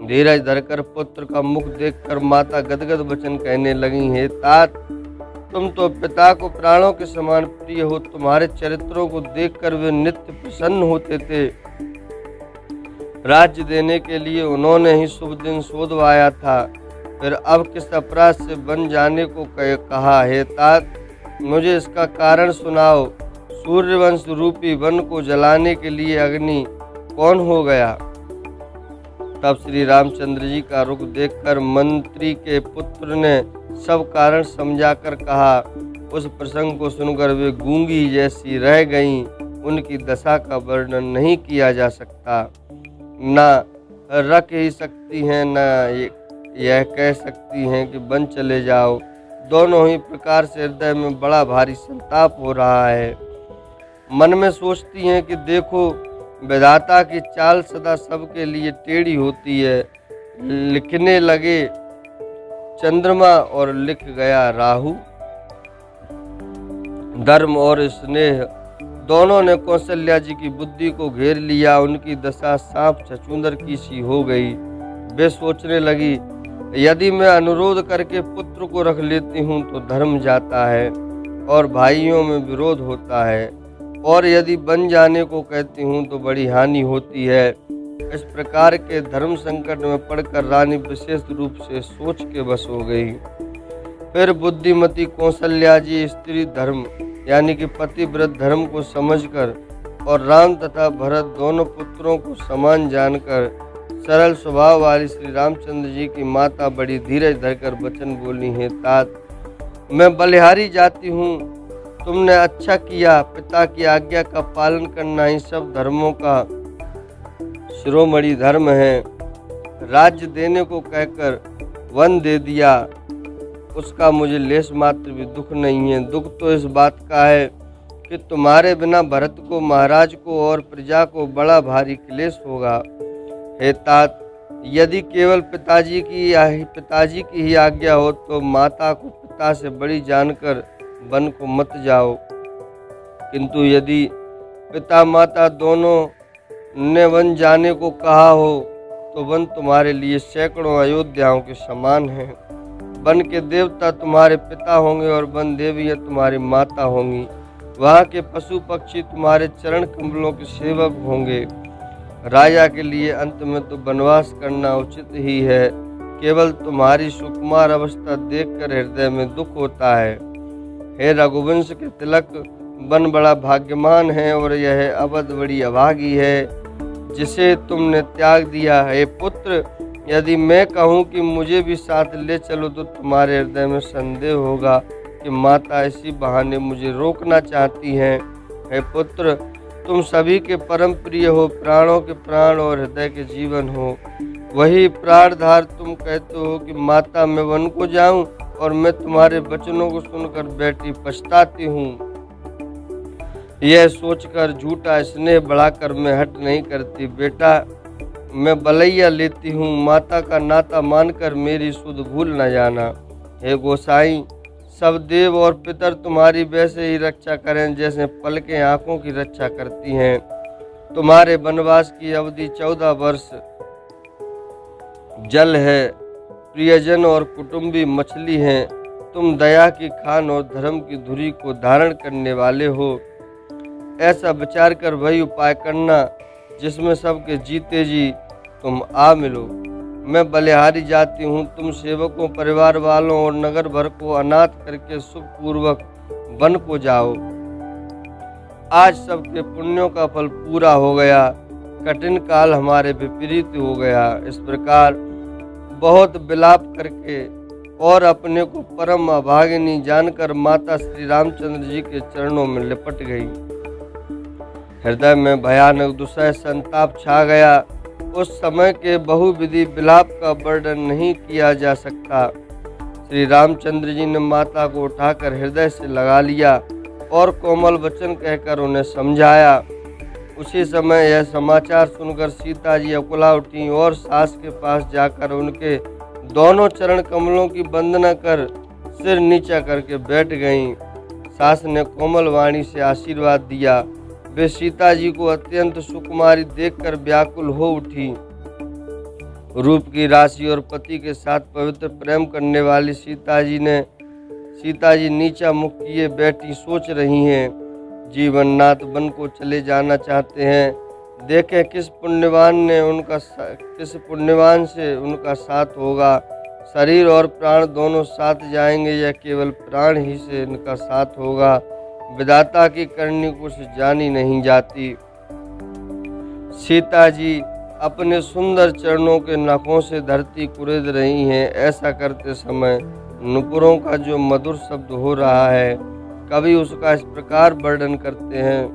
धीरज धरकर पुत्र का मुख देखकर माता गदगद वचन कहने लगी, हे तात, तुम तो पिता को प्राणों के समान प्रिय हो। तुम्हारे चरित्रों को देखकर वे नित्य प्रसन्न होते थे। राज्य देने के लिए उन्होंने ही शुभ दिन सोधवाया था, फिर अब किस अपराध से बन जाने को कहा। हे तात, मुझे इसका कारण सुनाओ। सूर्यवंश रूपी वन को जलाने के लिए अग्नि कौन हो गया? तब श्री रामचंद्र जी का रुख देखकर मंत्री के पुत्र ने सब कारण समझाकर कहा। उस प्रसंग को सुनकर वे गूंगी जैसी रह गईं। उनकी दशा का वर्णन नहीं किया जा सकता। न रख ही सकती हैं, न यह कह सकती हैं कि बन चले जाओ। दोनों ही प्रकार से हृदय में बड़ा भारी संताप हो रहा है। मन में सोचती हैं कि देखो, विधाता की चाल सदा सबके लिए टेढ़ी होती है। लिखने लगे चंद्रमा और लिख गया राहु। धर्म और स्नेह दोनों ने कौशल्या जी की बुद्धि को घेर लिया। उनकी दशा सांप छछूंदर की सी हो गई। वे सोचने लगी, यदि मैं अनुरोध करके पुत्र को रख लेती हूँ तो धर्म जाता है और भाइयों में विरोध होता है, और यदि बन जाने को कहती हूँ तो बड़ी हानि होती है। इस प्रकार के धर्म संकट में पड़कर रानी विशेष रूप से सोच के बस हो गई। फिर बुद्धिमती कौशल्या जी स्त्री धर्म यानी कि पतिव्रत धर्म को समझकर और राम तथा भरत दोनों पुत्रों को समान जानकर सरल स्वभाव वाली श्री रामचंद्र जी की माता बड़ी धीरज धरकर वचन बोली है, तात मैं बलिहारी जाती हूँ, तुमने अच्छा किया। पिता की आज्ञा का पालन करना ही सब धर्मों का शिरोमणि धर्म है। राज्य देने को कहकर वन दे दिया, उसका मुझे लेश मात्र भी दुख नहीं है। दुख तो इस बात का है कि तुम्हारे बिना भरत को, महाराज को और प्रजा को बड़ा भारी क्लेश होगा। हे तात, यदि केवल पिताजी की ही आज्ञा हो तो माता को पिता से बड़ी जानकर वन को मत जाओ, किंतु यदि पिता माता दोनों ने वन जाने को कहा हो तो वन तुम्हारे लिए सैकड़ों अयोध्याओं के समान है। वन के देवता तुम्हारे पिता होंगे और वन देवियाँ तुम्हारी माता होंगी। वहाँ के पशु पक्षी तुम्हारे चरण कमलों के सेवक होंगे। राजा के लिए अंत में तो वनवास करना उचित ही है। केवल तुम्हारी सुकुमार अवस्था देखकर हृदय में दुख होता है। हे रघुवंश के तिलक, वन बड़ा भाग्यमान है और यह अवध बड़ी अभागी है जिसे तुमने त्याग दिया। हे पुत्र, यदि मैं कहूँ कि मुझे भी साथ ले चलो तो तुम्हारे हृदय में संदेह होगा कि माता इसी बहाने मुझे रोकना चाहती हैं। हे पुत्र, तुम सभी के परम प्रिय हो, प्राणों के प्राण और हृदय के जीवन हो। वही प्राणधार तुम कहते हो कि माता मैं वन को जाऊं, और मैं तुम्हारे वचनों को सुनकर बैठी पछताती हूँ। यह सोचकर झूठा स्नेह बढ़ाकर मैं हट नहीं करती। बेटा, मैं बलैया लेती हूँ, माता का नाता मानकर मेरी सुध भूल न जाना। हे गोसाई, सब देव और पितर तुम्हारी वैसे ही रक्षा करें जैसे पलकें आँखों की रक्षा करती हैं। तुम्हारे वनवास की अवधि 14 वर्ष जल है, प्रियजन और कुटुंबी मछली हैं। तुम दया की खान और धर्म की धुरी को धारण करने वाले हो। ऐसा विचार कर वही उपाय करना जिसमें सबके जीते जी तुम आ मिलो। मैं बलिहारी जाती हूँ, तुम सेवकों, परिवार वालों और नगर भर को अनाथ करके सुखपूर्वक वन को जाओ। आज सबके पुण्यों का फल पूरा हो गया, कठिन काल हमारे विपरीत हो गया। इस प्रकार बहुत विलाप करके और अपने को परम अभागिनी जानकर माता श्री रामचंद्र जी के चरणों में लिपट गई। हृदय में भयानक दुसह संताप छा गया। उस समय के बहुविधि विलाप का वर्णन नहीं किया जा सकता। श्री रामचंद्र जी ने माता को उठाकर हृदय से लगा लिया और कोमल वचन कहकर उन्हें समझाया। उसी समय यह समाचार सुनकर सीता जी अकुला उठी और सास के पास जाकर उनके दोनों चरण कमलों की वंदना कर सिर नीचा करके बैठ गईं। सास ने कोमल वाणी से आशीर्वाद दिया। वे सीता जी को अत्यंत सुकुमारी देखकर व्याकुल हो उठी। रूप की राशि और पति के साथ पवित्र प्रेम करने वाली सीता जी नीचा मुख किए बैठी सोच रही हैं। जीवननाथ वन को चले जाना चाहते हैं। देखें किस पुण्यवान से उनका साथ होगा। शरीर और प्राण दोनों साथ जाएंगे या केवल प्राण ही से इनका साथ होगा। विधाता की करनी कुछ जानी नहीं जाती। सीता जी अपने सुंदर चरणों के नखों से धरती कुरेद रही हैं। ऐसा करते समय नुपुरों का जो मधुर शब्द हो रहा है, कवि उसका इस प्रकार वर्णन करते हैं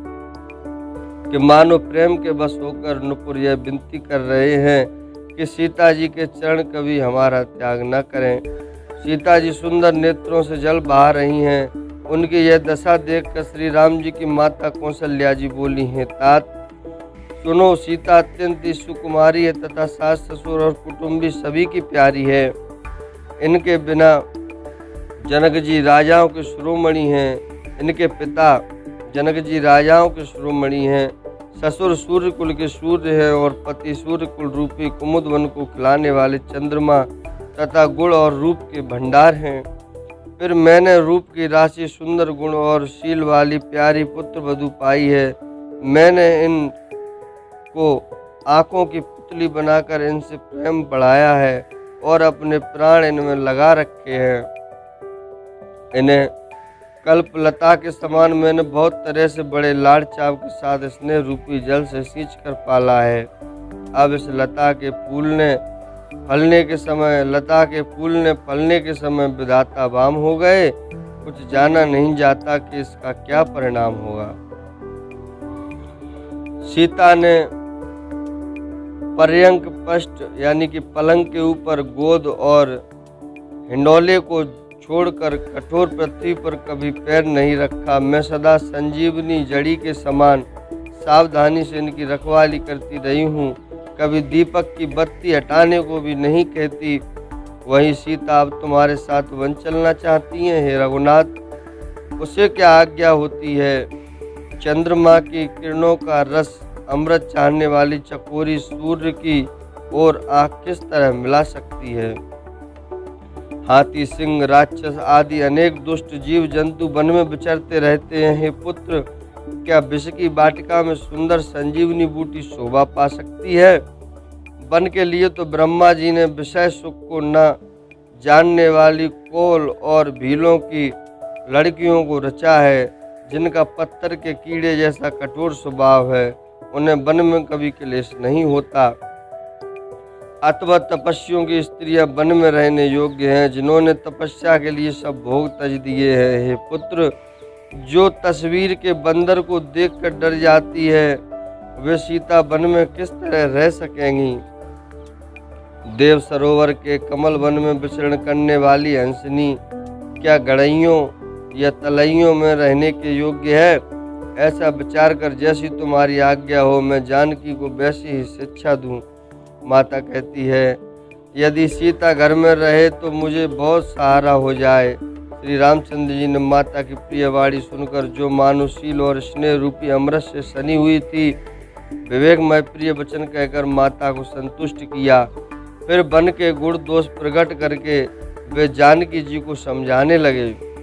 कि मानो प्रेम के बस होकर नुपुर यह विनती कर रहे हैं कि सीता जी के चरण कभी हमारा त्याग न करें। सीता जी सुंदर नेत्रों से जल बहा रही हैं। उनकी यह दशा देखकर श्री राम जी की माता कौशल्या जी बोली हैं, तात सुनो, सीता अत्यंत सुकुमारी है तथा सास ससुर और कुटुंबी सभी की प्यारी है। इनके बिना जनक जी राजाओं के शिरोमणि हैं। इनके पिता जनक जी राजाओं के शिरोमणि हैं। ससुर सूर्य कुल के सूर्य हैं और पति सूर्य कुल रूपी कुमुद वन को खिलाने वाले चंद्रमा तथा गुण और रूप के भंडार हैं। फिर मैंने रूप की राशि, सुंदर गुण और शील वाली प्यारी पुत्र वधू पाई है। मैंने इनको आँखों की पुतली बनाकर इनसे प्रेम बढ़ाया है और अपने प्राण इनमें लगा रखे हैं। इन्हें कल्पलता के समान मैंने बहुत तरह से बड़े लाड़ चाव के साथ स्नेह रूपी जल से सींच कर पाला है। अब इस लता के फूलने फलने के समय विधाता वाम हो गए। कुछ जाना नहीं जाता कि इसका क्या परिणाम होगा। सीता ने पर्यंक पष्ट यानी कि पलंग के ऊपर गोद और हिंडोले को छोड़कर कठोर पृथ्वी पर कभी पैर नहीं रखा। मैं सदा संजीवनी जड़ी के समान सावधानी से इनकी रखवाली करती रही हूँ। कभी दीपक की बत्ती हटाने को भी नहीं कहती। वही सीता अब तुम्हारे साथ वन चलना चाहती हैं। हे रघुनाथ, उसे क्या आज्ञा होती है। चंद्रमा की किरणों का रस अमृत चाहने वाली चकोरी सूर्य की ओर आँख किस तरह मिला सकती है। हाथी, सिंह, राक्षस आदि अनेक दुष्ट जीव जंतु वन में विचरते रहते हैं। हे पुत्र, क्या विष की वाटिका में सुंदर संजीवनी बूटी शोभा पा सकती है। वन के लिए तो ब्रह्मा जी ने विषय सुख को न जानने वाली कोल और भीलों की लड़कियों को रचा है, जिनका पत्थर के कीड़े जैसा कठोर स्वभाव है। उन्हें वन में कभी क्लेश नहीं होता। अथवा तपस्वियों की स्त्रियां वन में रहने योग्य हैं, जिन्होंने तपस्या के लिए सब भोग तज दिए हैं। हे पुत्र, जो तस्वीर के बंदर को देखकर डर जाती है, वे सीता वन में किस तरह रह सकेंगी। देव सरोवर के कमल वन में विचरण करने वाली हंसनी क्या गड़ैयों या तलैयों में रहने के योग्य है। ऐसा विचार कर जैसी तुम्हारी आज्ञा हो, मैं जानकी को वैसी ही शिक्षा दूं। माता कहती है, यदि सीता घर में रहे तो मुझे बहुत सहारा हो जाए। श्री रामचंद्र जी ने माता की प्रिय वाणी सुनकर, जो मानुशील और स्नेह रूपी अमृत से सनी हुई थी, विवेकमय प्रिय वचन कहकर माता को संतुष्ट किया। फिर वन के गुण दोष प्रकट करके वे जानकी जी को समझाने लगे।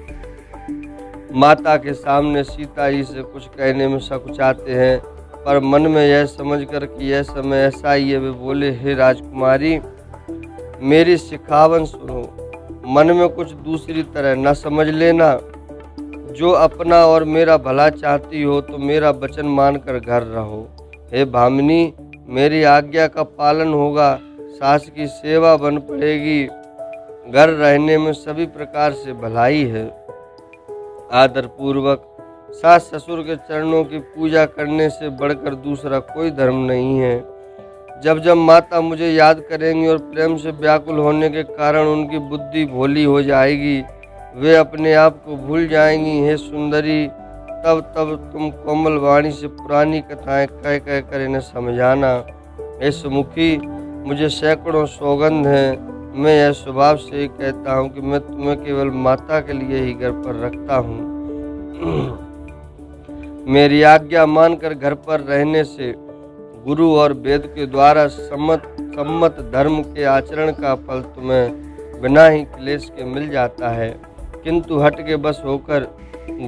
माता के सामने सीता जी से कुछ कहने में संकोचाते हैं, पर मन में यह समझकर कि यह समय ऐसा ही है, वे बोले, हे राजकुमारी, मेरी सिखावन सुनो। मन में कुछ दूसरी तरह न समझ लेना। जो अपना और मेरा भला चाहती हो तो मेरा वचन मानकर घर रहो। हे भामिनी, मेरी आज्ञा का पालन होगा। सास की सेवा बन पड़ेगी। घर रहने में सभी प्रकार से भलाई है। आदर पूर्वक सास ससुर के चरणों की पूजा करने से बढ़कर दूसरा कोई धर्म नहीं है। जब जब माता मुझे याद करेंगी और प्रेम से व्याकुल होने के कारण उनकी बुद्धि भोली हो जाएगी, वे अपने आप को भूल जाएंगी। हे सुंदरी, तब तब तुम कोमल वाणी से पुरानी कथाएं कह कह कर इन्हें समझाना। हे सुमुखी, मुझे सैकड़ों सौगंध हैं। मैं यह स्वभाव से ही कहता हूँ कि मैं तुम्हें केवल माता के लिए ही घर पर रखता हूँ। मेरी आज्ञा मानकर घर पर रहने से गुरु और वेद के द्वारा सम्मत धर्म के आचरण का फल तुम्हें बिना ही क्लेश के मिल जाता है। किंतु हट के बस होकर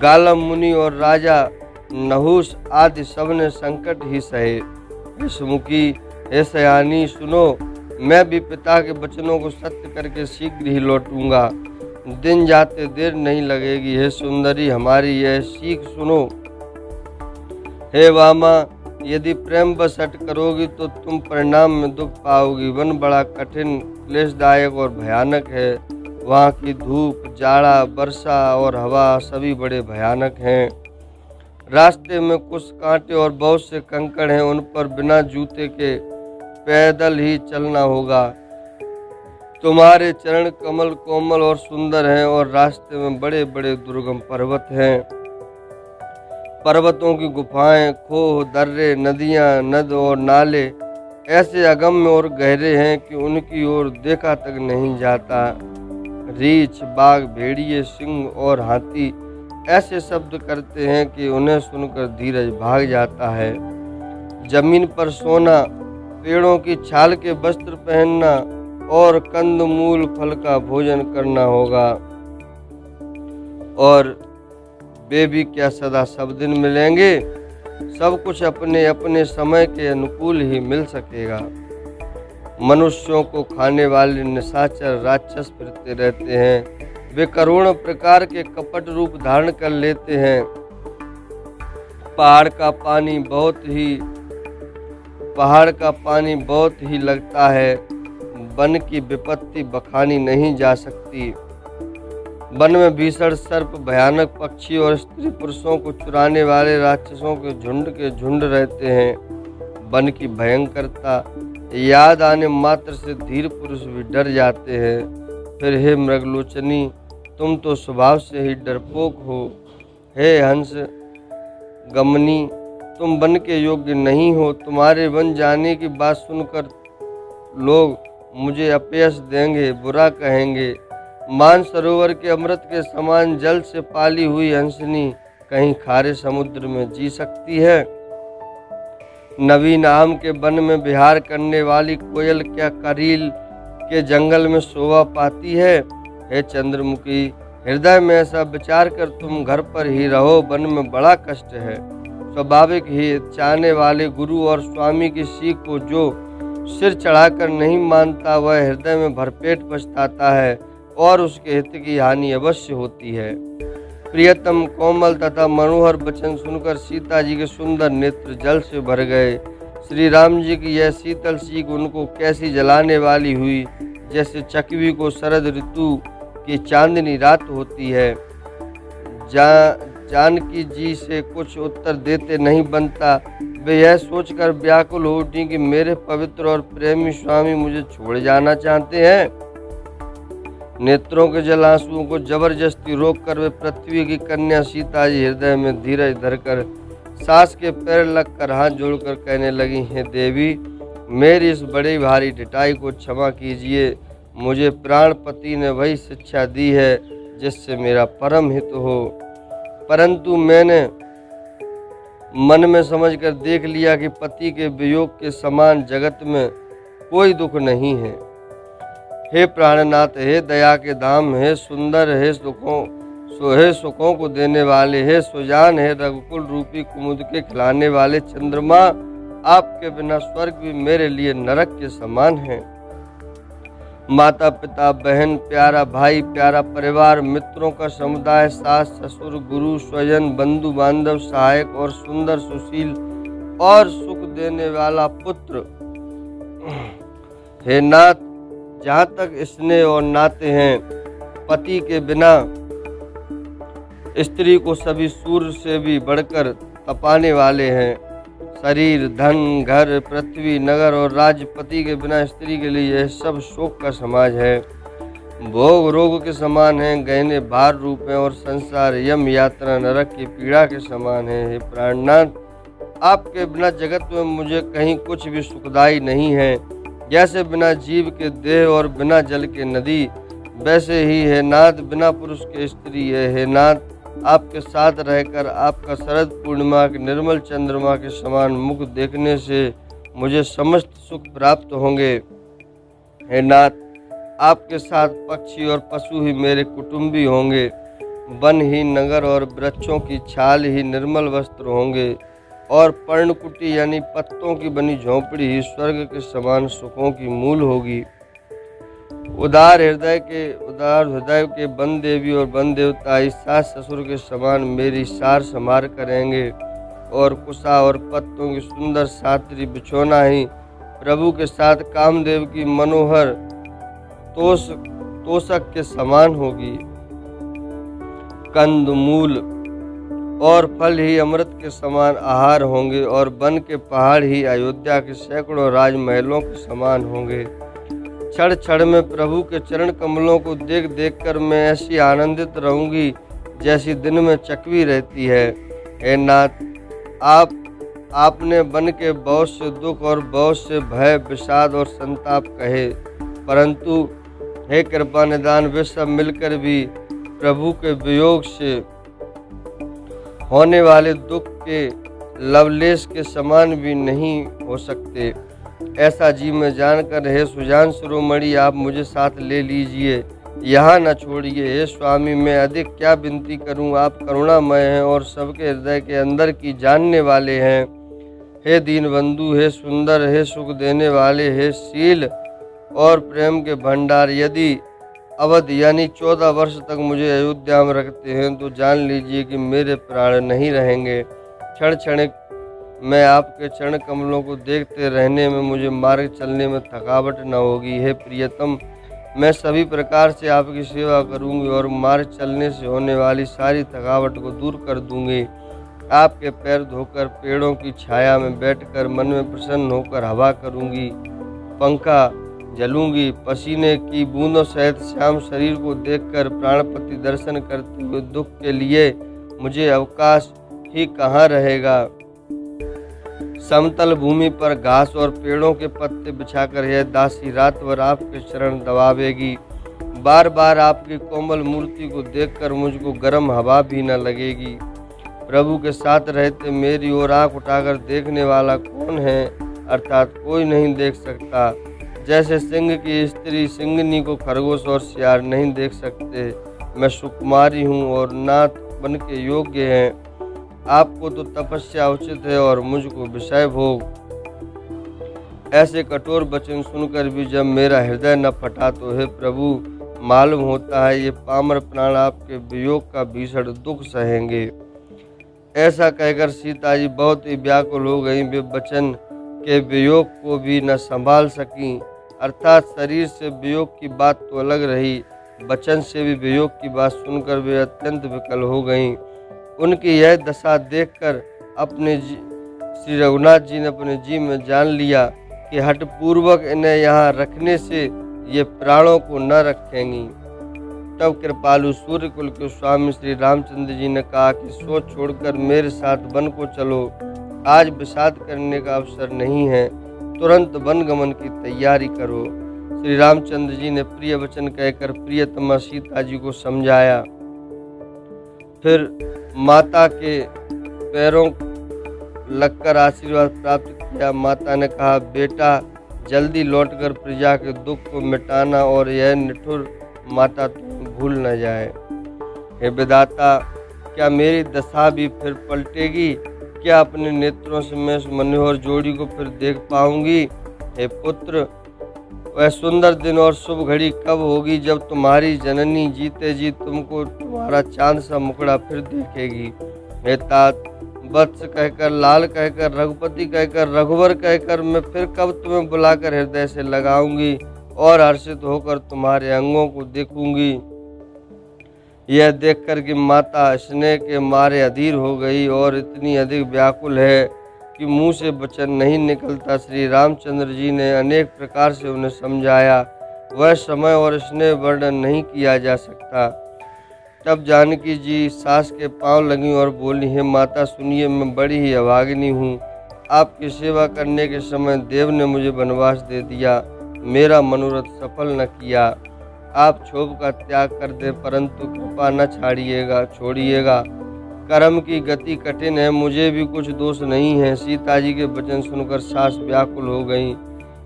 गालम मुनि और राजा नहुस आदि सबने संकट ही सहे। हे सुमुखी, हे सयानी, सुनो, मैं भी पिता के वचनों को सत्य करके शीघ्र ही लौटूंगा। दिन जाते देर नहीं लगेगी। हे सुंदरी, हमारी यह सीख सुनो। हे वामा, यदि प्रेम बस हट करोगी तो तुम परिणाम में दुख पाओगी। वन बड़ा कठिन, क्लेशदायक और भयानक है। वहाँ की धूप, जाड़ा, वर्षा और हवा सभी बड़े भयानक हैं। रास्ते में कुछ कांटे और बहुत से कंकड़ हैं, उन पर बिना जूते के पैदल ही चलना होगा। तुम्हारे चरण कमल कोमल और सुंदर हैं और रास्ते में बड़े बड़े दुर्गम पर्वत हैं। पर्वतों की गुफाएं, खोह, दर्रे, नदियां, नद और नाले ऐसे अगम्य और गहरे हैं कि उनकी ओर देखा तक नहीं जाता। रीछ, बाघ, भेड़िए, सिंह और हाथी ऐसे शब्द करते हैं कि उन्हें सुनकर धीरज भाग जाता है। जमीन पर सोना, पेड़ों की छाल के वस्त्र पहनना और कंद मूल फल का भोजन करना होगा। और वे भी क्या सदा सब दिन मिलेंगे? सब कुछ अपने अपने समय के अनुकूल ही मिल सकेगा। मनुष्यों को खाने वाले निशाचर राक्षस फिरते रहते हैं। वे करोड़ों प्रकार के कपट रूप धारण कर लेते हैं। पहाड़ का पानी बहुत ही लगता है। वन की विपत्ति बखानी नहीं जा सकती। वन में भीषण सर्प, भयानक पक्षी और स्त्री पुरुषों को चुराने वाले राक्षसों के झुंड रहते हैं। वन की भयंकरता याद आने मात्र से धीर पुरुष भी डर जाते हैं। फिर हे मृगलोचनी, तुम तो स्वभाव से ही डरपोक हो। हे हंस गमनी, तुम वन के योग्य नहीं हो। तुम्हारे वन जाने की बात सुनकर लोग मुझे अपयश देंगे, बुरा कहेंगे। मानसरोवर के अमृत के समान जल से पाली हुई हंसनी कहीं खारे समुद्र में जी सकती है? नवीन आम के वन में विहार करने वाली कोयल क्या करील के जंगल में शोभा पाती है? हे चंद्रमुखी, हृदय में ऐसा विचार कर तुम घर पर ही रहो। वन में बड़ा कष्ट है। स्वाभाविक ही चाहने वाले गुरु और स्वामी की सीख को जो सिर चढ़ाकर नहीं मानता, वह हृदय में भरपेट पछताता है और उसके हित की हानि अवश्य होती है। प्रियतम कोमल तथा मनोहर वचन सुनकर सीता जी के सुंदर नेत्र जल से भर गए। श्री राम जी की यह शीतल सीख उनको कैसी जलाने वाली हुई, जैसे चकवी को शरद ऋतु की चांदनी रात होती है। जानकी जी से कुछ उत्तर देते नहीं बनता। वे यह सोचकर व्याकुल हो उठी कि मेरे पवित्र और प्रेमी स्वामी मुझे छोड़ जाना चाहते हैं। नेत्रों के जल आंसुओं को जबरदस्ती रोककर वे पृथ्वी की कन्या सीता जी हृदय में धीरज धरकर सास के पैर लगकर हाथ जोड़कर कहने लगी, हे देवी, मेरी इस बड़ी भारी ढिठाई को क्षमा कीजिए। मुझे प्राणपति ने वही शिक्षा दी है जिससे मेरा परम हित हो, परंतु मैंने मन में समझकर देख लिया कि पति के वियोग के समान जगत में कोई दुख नहीं है। हे प्राणनाथ, हे दया के धाम, हे सुंदर, हे सुखों को देने वाले, हे सुजान, हे रघुकुल रूपी कुमुद के खिलाने वाले चंद्रमा, आपके बिना स्वर्ग भी मेरे लिए नरक के समान है। माता पिता, बहन, प्यारा भाई, प्यारा परिवार, मित्रों का समुदाय, सास ससुर, गुरु, स्वजन, बंधु बांधव, सहायक और सुंदर, सुशील और सुख देने वाला पुत्र। हे नाथ, जहाँ तक स्नेह और नाते हैं, पति के बिना स्त्री को सभी सूर्य से भी बढ़कर तपाने वाले हैं। शरीर, धन, घर, पृथ्वी, नगर और राज्य, पति के बिना स्त्री के लिए यह सब शोक का समाज है। भोग रोग के समान है, गहने भार रूप है और संसार यम यात्रा नरक की पीड़ा के समान है। हे प्राणनाथ, आपके बिना जगत में मुझे कहीं कुछ भी सुखदायी नहीं है। जैसे बिना जीव के देह और बिना जल के नदी, वैसे ही है नाथ बिना पुरुष के स्त्री है। हे नाथ, आपके साथ रहकर आपका शरद पूर्णिमा के निर्मल चंद्रमा के समान मुख देखने से मुझे समस्त सुख प्राप्त होंगे। हे नाथ, आपके साथ पक्षी और पशु ही मेरे कुटुंबी होंगे। वन ही नगर और वृक्षों की छाल ही निर्मल वस्त्र होंगे और पर्णकुटी यानी पत्तों की बनी झोंपड़ी ही स्वर्ग के समान सुखों की मूल होगी। उदार हृदय के वन देवी और वन देवता इस सास ससुर के समान मेरी सार संभार करेंगे और कुशा और पत्तों की सुंदर सात्री बिछोना ही प्रभु के साथ कामदेव की मनोहर तोषक के समान होगी। कंद मूल और फल ही अमृत के समान आहार होंगे और वन के पहाड़ ही अयोध्या के सैकड़ों राजमहलों के समान होंगे। क्षण क्षण में प्रभु के चरण कमलों को देख देख कर मैं ऐसी आनंदित रहूंगी जैसी दिन में चकवी रहती है। हे नाथ, आपने वन के बहुत से दुख और बहुत से भय, विषाद और संताप कहे, परंतु हे कृपा निदान, वे सब मिलकर भी प्रभु के वियोग से होने वाले दुख के लवलेश के समान भी नहीं हो सकते। ऐसा जी में जानकर हे सुजान शिरोमणि आप मुझे साथ ले लीजिए, यहाँ न छोड़िए। हे स्वामी मैं अधिक क्या विनती करूँ, आप करुणामय हैं और सबके हृदय के अंदर की जानने वाले हैं। हे दीनबंधु, हे सुंदर, हे सुख देने वाले, हे शील और प्रेम के भंडार, यदि अवध यानी 14 वर्ष तक मुझे अयोध्या में रखते हैं तो जान लीजिए कि मेरे प्राण नहीं रहेंगे। क्षण क्षण मैं आपके चरण कमलों को देखते रहने में मुझे मार्ग चलने में थकावट न होगी। हे प्रियतम, मैं सभी प्रकार से आपकी सेवा करूंगी और मार्ग चलने से होने वाली सारी थकावट को दूर कर दूंगी। आपके पैर धोकर पेड़ों की छाया में बैठकर मन में प्रसन्न होकर हवा करूंगी, पंखा जलूंगी। पसीने की बूंदों सहित श्याम शरीर को देखकर प्राणपति दर्शन करते हुए दुख के लिए मुझे अवकाश ही कहाँ रहेगा। समतल भूमि पर घास और पेड़ों के पत्ते बिछाकर यह दासी रात भर आपके चरण दबावेगी। बार बार आपकी कोमल मूर्ति को देखकर मुझको गर्म हवा भी न लगेगी। प्रभु के साथ रहते मेरी ओर आँख उठाकर देखने वाला कौन है, अर्थात कोई नहीं देख सकता। जैसे सिंह की स्त्री सिंगनी को खरगोश और सियार नहीं देख सकते, मैं सुकुमारी हूँ और नाथ बन के योग्य हैं। आपको तो तपस्या उचित है और मुझको विषय भोग। ऐसे कठोर वचन सुनकर भी जब मेरा हृदय न फटा तो हे प्रभु मालूम होता है ये पामर प्राण आपके वियोग का भीषण दुख सहेंगे। ऐसा कहकर सीता जी बहुत ही व्याकुल हो गई। वे वचन के वियोग को भी न संभाल सकीं, अर्थात शरीर से वियोग की बात तो अलग रही, वचन से भी वियोग की बात सुनकर वे अत्यंत विकल हो गईं। उनकी यह दशा देखकर श्री रघुनाथ जी ने अपने जी में जान लिया कि हठपूर्वक इन्हें यहाँ रखने से ये प्राणों को न रखेंगी। तब कृपालु सूर्यकुल के स्वामी श्री रामचंद्र जी ने कहा कि सोच छोड़कर मेरे साथ वन को चलो, आज विषाद करने का अवसर नहीं है, तुरंत वन गमन की तैयारी करो। श्री रामचंद्र जी ने प्रिय वचन कहकर प्रियतमा सीता जी को समझाया। फिर माता के पैरों लगकर आशीर्वाद प्राप्त किया। माता ने कहा, बेटा जल्दी लौटकर प्रजा के दुख को मिटाना और यह निठुर माता तुम्हें भूल न जाए। हे विधाता, क्या मेरी दशा भी फिर पलटेगी? क्या अपने नेत्रों से मैं इस मनोहर जोड़ी को फिर देख पाऊंगी? हे पुत्र, वह सुंदर दिन और शुभ घड़ी कब होगी जब तुम्हारी जननी जीते जी तुमको तुम्हारा चांद सा मुखड़ा फिर देखेगी? हे तात, वत्स कहकर, लाल कहकर, रघुपति कहकर, रघुवर कहकर मैं फिर कब तुम्हें बुलाकर हृदय से लगाऊंगी और हर्षित होकर तुम्हारे अंगों को देखूंगी। यह देखकर कि माता स्नेह के मारे अधीर हो गई और इतनी अधिक व्याकुल है कि मुंह से वचन नहीं निकलता, श्री रामचंद्र जी ने अनेक प्रकार से उन्हें समझाया। वह समय और स्नेह वर्णन नहीं किया जा सकता। तब जानकी जी सास के पांव लगी और बोली, हे माता सुनिए, मैं बड़ी ही अभागिनी हूँ। आपकी सेवा करने के समय देव ने मुझे वनवास दे दिया, मेरा मनोरथ सफल न किया। आप क्षोभ का त्याग कर दे, परंतु कृपा न छोड़िएगा। कर्म की गति कठिन है, मुझे भी कुछ दोष नहीं है। सीता जी के वचन सुनकर सास व्याकुल हो गईं।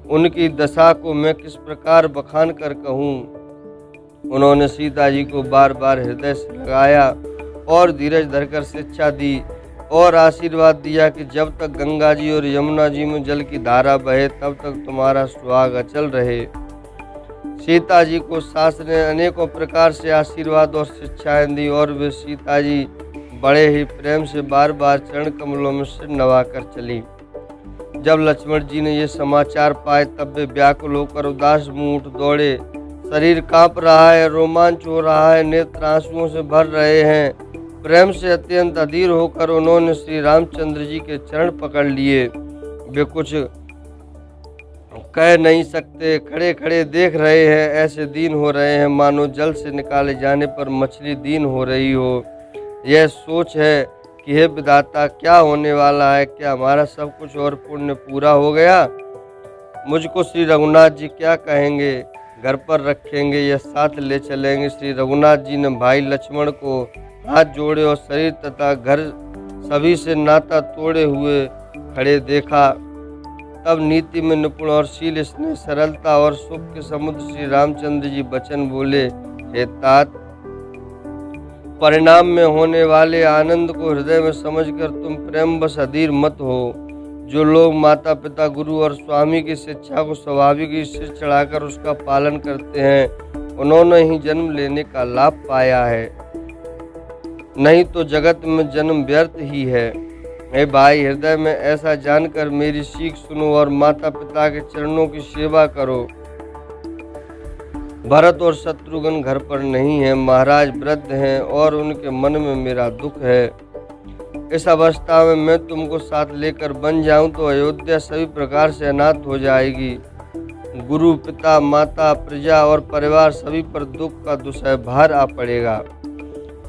उनकी दशा को मैं किस प्रकार बखान कर कहूँ। उन्होंने सीता जी को बार बार हृदय से लगाया और धीरज धरकर शिक्षा दी और आशीर्वाद दिया कि जब तक गंगा जी और यमुना जी में जल की धारा बहे तब तक तुम्हारा सुहाग अचल रहे। सीता जी को सास ने अनेकों प्रकार से आशीर्वाद और शिक्षाएं दी और वे सीता जी बड़े ही प्रेम से बार बार चरण कमलों में सिर नवाकर चली। जब लक्ष्मण जी ने ये समाचार पाए तब वे व्याकुल होकर उदास मुंह उठ दौड़े। शरीर कांप रहा है, रोमांच हो रहा है, नेत्र आंसुओं से भर रहे हैं। प्रेम से अत्यंत अधीर होकर उन्होंने श्री रामचंद्र जी के चरण पकड़ लिए। वे कुछ कह नहीं सकते, खड़े खड़े देख रहे हैं। ऐसे दीन हो रहे हैं मानो जल से निकाले जाने पर मछली दीन हो रही हो। यह सोच है कि हे विधाता, क्या होने वाला है? क्या हमारा सब कुछ और पुण्य पूरा हो गया? मुझको श्री रघुनाथ जी क्या कहेंगे? घर पर रखेंगे या साथ ले चलेंगे? श्री रघुनाथ जी ने भाई लक्ष्मण को हाथ जोड़े और शरीर तथा घर सभी से नाता तोड़े हुए खड़े देखा। तब नीति में निपुण और शील, स्नेह, सरलता और सुख के समुद्र श्री रामचंद्र जी वचन बोले, हे तात, परिणाम में होने वाले आनंद को हृदय में समझकर तुम प्रेमवश अधीर मत हो। जो लोग माता पिता, गुरु और स्वामी की शिक्षा को स्वाभाविक ही सिर चढ़ाकर उसका पालन करते हैं, उन्होंने ही जन्म लेने का लाभ पाया है, नहीं तो जगत में जन्म व्यर्थ ही है। हे भाई, हृदय में ऐसा जानकर मेरी सीख सुनो और माता पिता के चरणों की सेवा करो। भरत और शत्रुघ्न घर पर नहीं है, महाराज वृद्ध हैं और उनके मन में मेरा दुख है। इस अवस्था में मैं तुमको साथ लेकर बन जाऊं तो अयोध्या सभी प्रकार से अनाथ हो जाएगी। गुरु, पिता, माता, प्रजा और परिवार सभी पर दुख का दुसह भार आ पड़ेगा।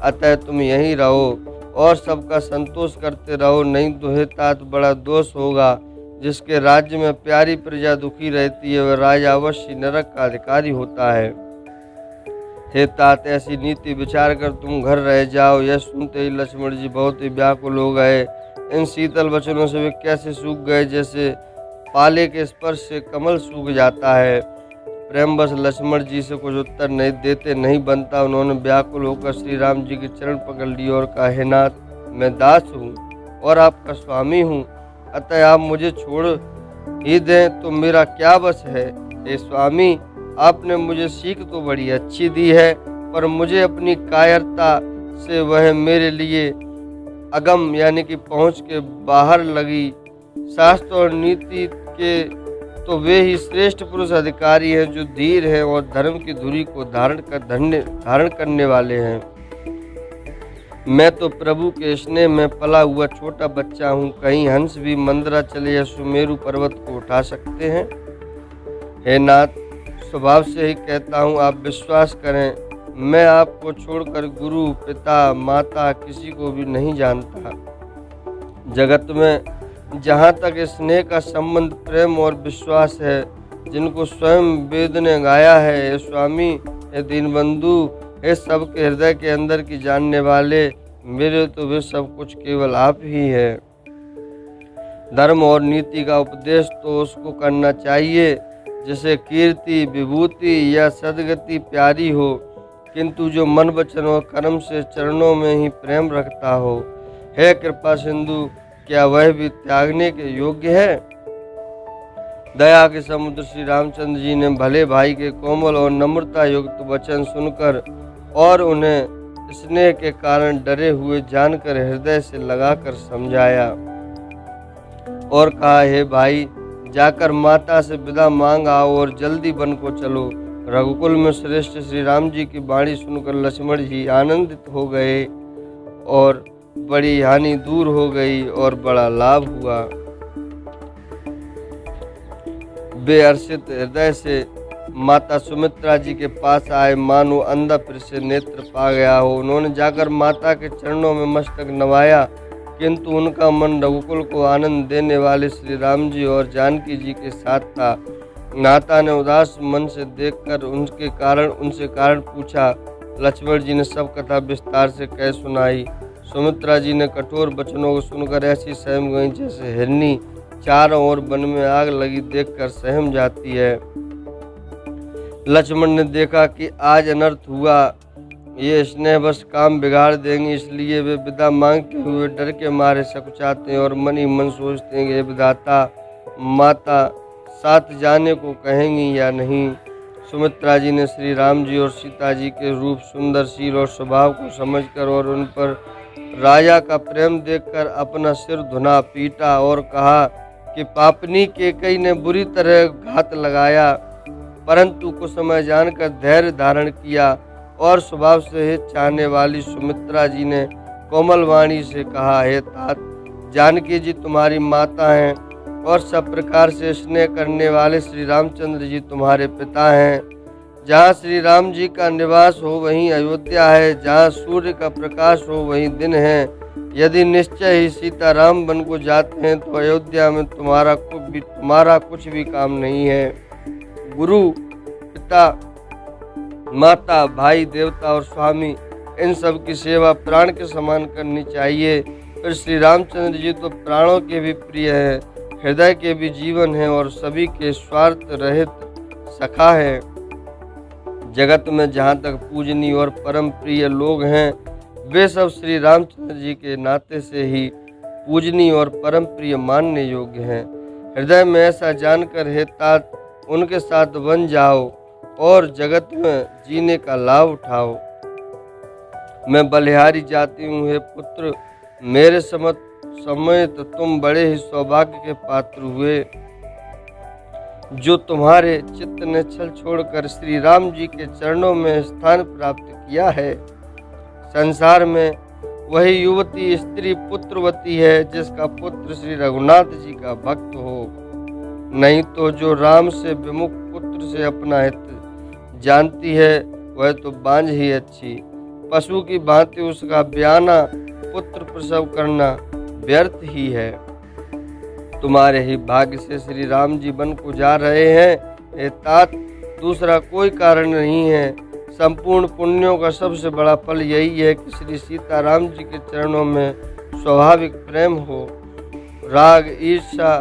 अतः तुम यहीं रहो और सबका संतोष करते रहो, नहीं तो हे तात बड़ा दोष होगा। जिसके राज्य में प्यारी प्रजा दुखी रहती है, वह राजा अवश्य नरक का अधिकारी होता है। हे तात, ऐसी नीति विचार कर तुम घर रह जाओ। यह सुनते ही लक्ष्मण जी बहुत ही व्याकुल हो गए। इन शीतल वचनों से वे कैसे सूख गए, जैसे पाले के स्पर्श से कमल सूख जाता है। प्रेमवश लक्ष्मण जी से कुछ उत्तर नहीं देते नहीं बनता। उन्होंने व्याकुल होकर श्री राम जी के चरण पकड़ लिए और कहा, हे नाथ, मैं दास हूँ और आपका स्वामी हूँ, अतः आप मुझे छोड़ ही दें तो मेरा क्या बस है। हे स्वामी, आपने मुझे सीख तो बड़ी अच्छी दी है, पर मुझे अपनी कायरता से वह मेरे लिए अगम यानी कि पहुँच के बाहर लगी। शास्त्र और नीति के तो वे ही श्रेष्ठ पुरुष अधिकारी हैं जो धीर हैं और धर्म की धुरी को धारण करने वाले हैं। मैं तो प्रभु के स्नेह में पला हुआ छोटा बच्चा हूँ। कहीं हंस भी मंदरा चले या सुमेरु पर्वत को उठा सकते हैं। हे नाथ, स्वभाव से ही कहता हूँ, आप विश्वास करें, मैं आपको छोड़कर गुरु, पिता, माता किसी को भी नहीं जानता। जगत में जहाँ तक स्नेह का संबंध प्रेम और विश्वास है, जिनको स्वयं वेद ने गाया है, हे स्वामी, हे दीनबंधु, हे सबके हृदय के अंदर की जानने वाले, मेरे तो वे सब कुछ केवल आप ही है। धर्म और नीति का उपदेश तो उसको करना चाहिए जिसे कीर्ति, विभूति या सदगति प्यारी हो, किंतु जो मन, वचन और कर्म से चरणों में ही प्रेम रखता हो। हे कृपा सिंधु, क्या वह भी त्यागने के योग्य है? दया के समुद्र श्री रामचंद्र जी ने भले भाई के कोमल और नम्रता युक्त वचन सुनकर और उन्हें स्नेह के कारण डरे हुए जानकर हृदय से लगाकर समझाया और कहा, हे भाई, जाकर माता से विदा मांग आओ और जल्दी वन को चलो। रघुकुल में श्रेष्ठ श्री राम जी की वाणी सुनकर लक्ष्मण जी आनंदित हो गए और बड़ी हानि दूर हो गई और बड़ा लाभ हुआ। बेहर्षित हृदय से माता सुमित्रा जी के पास आए, मानो अंधा फिर से नेत्र पा गया हो। उन्होंने जाकर माता के चरणों में मस्तक नवाया, किंतु उनका मन रघुकुल को आनंद देने वाले श्री राम जी और जानकी जी के साथ था। माता ने उदास मन से देखकर उनसे कारण पूछा। लक्ष्मण जी ने सब कथा विस्तार से कह सुनाई। सुमित्रा जी ने कठोर वचनों को सुनकर ऐसी सहम गई जैसे हिरनी चारों ओर वन में आग लगी देखकर सहम जाती है। लक्ष्मण ने देखा कि आज अनर्थ हुआ, ये स्नेहवश काम बिगाड़ देंगे, इसलिए वे विदा मांगते हुए डर के मारे सकुचाते हैं और मन ही मन सोचते हैं कि विधाता, माता साथ जाने को कहेंगी या नहीं। सुमित्रा जी ने श्री राम जी और सीता जी के रूप, सुंदर शील और स्वभाव को समझकर और उन पर राजा का प्रेम देखकर अपना सिर धुना पीटा और कहा कि पापनी कैकेयी ने बुरी तरह घात लगाया, परंतु कुछ समय जानकर धैर्य धारण किया और स्वभाव से हित चाहने वाली सुमित्रा जी ने कोमल वाणी से कहा, हे तात, जानकी जी तुम्हारी माता हैं और सब प्रकार से स्नेह करने वाले श्री रामचंद्र जी तुम्हारे पिता हैं। जहाँ श्री राम जी का निवास हो वहीं अयोध्या है, जहाँ सूर्य का प्रकाश हो वहीं दिन है। यदि निश्चय ही सीता राम वन को जाते हैं तो अयोध्या में तुम्हारा कुछ भी काम नहीं है। गुरु, पिता, माता, भाई, देवता और स्वामी, इन सब की सेवा प्राण के समान करनी चाहिए। फिर श्री रामचंद्र जी तो प्राणों के भी प्रिय हैं, हृदय के भी जीवन हैं और सभी के स्वार्थ रहित सखा है। जगत में जहाँ तक पूजनीय और परम प्रिय लोग हैं, वे सब श्री रामचंद्र जी के नाते से ही पूजनीय और परम प्रिय मानने योग्य हैं। हृदय में ऐसा जानकर हे तात उनके साथ बन जाओ और जगत में जीने का लाभ उठाओ। मैं बलिहारी जाती हूँ हे पुत्र, मेरे समय तो तुम बड़े ही सौभाग्य के पात्र हुए, जो तुम्हारे चित्त ने छल छोड़कर श्री राम जी के चरणों में स्थान प्राप्त किया है। संसार में वही युवती स्त्री पुत्रवती है जिसका पुत्र श्री रघुनाथ जी का भक्त हो, नहीं तो जो राम से विमुख पुत्र से अपना हित जानती है वह तो बांझ ही अच्छी। पशु की भांति उसका ब्याना पुत्र प्रसव करना व्यर्थ ही है। तुम्हारे ही भाग्य से श्री राम जी वन को जा रहे हैं हे तात, दूसरा कोई कारण नहीं है। संपूर्ण पुण्यों का सबसे बड़ा फल यही है कि श्री सीताराम जी के चरणों में स्वाभाविक प्रेम हो। राग, ईर्ष्या,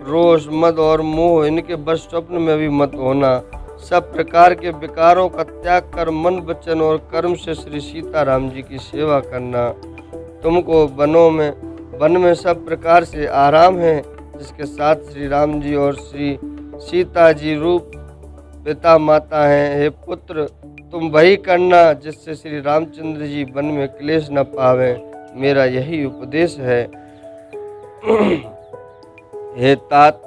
रोष, मद और मोह इनके बस स्वप्न में भी मत होना। सब प्रकार के विकारों का त्याग कर मन, वचन और कर्म से श्री सीताराम जी की सेवा करना। तुमको वन में सब प्रकार से आराम है, जिसके साथ श्री राम जी और श्री सीता जी रूप पिता माता हैं। हे पुत्र, तुम वही करना जिससे श्री रामचंद्र जी वन में क्लेश न पावे, मेरा यही उपदेश है। हे तात,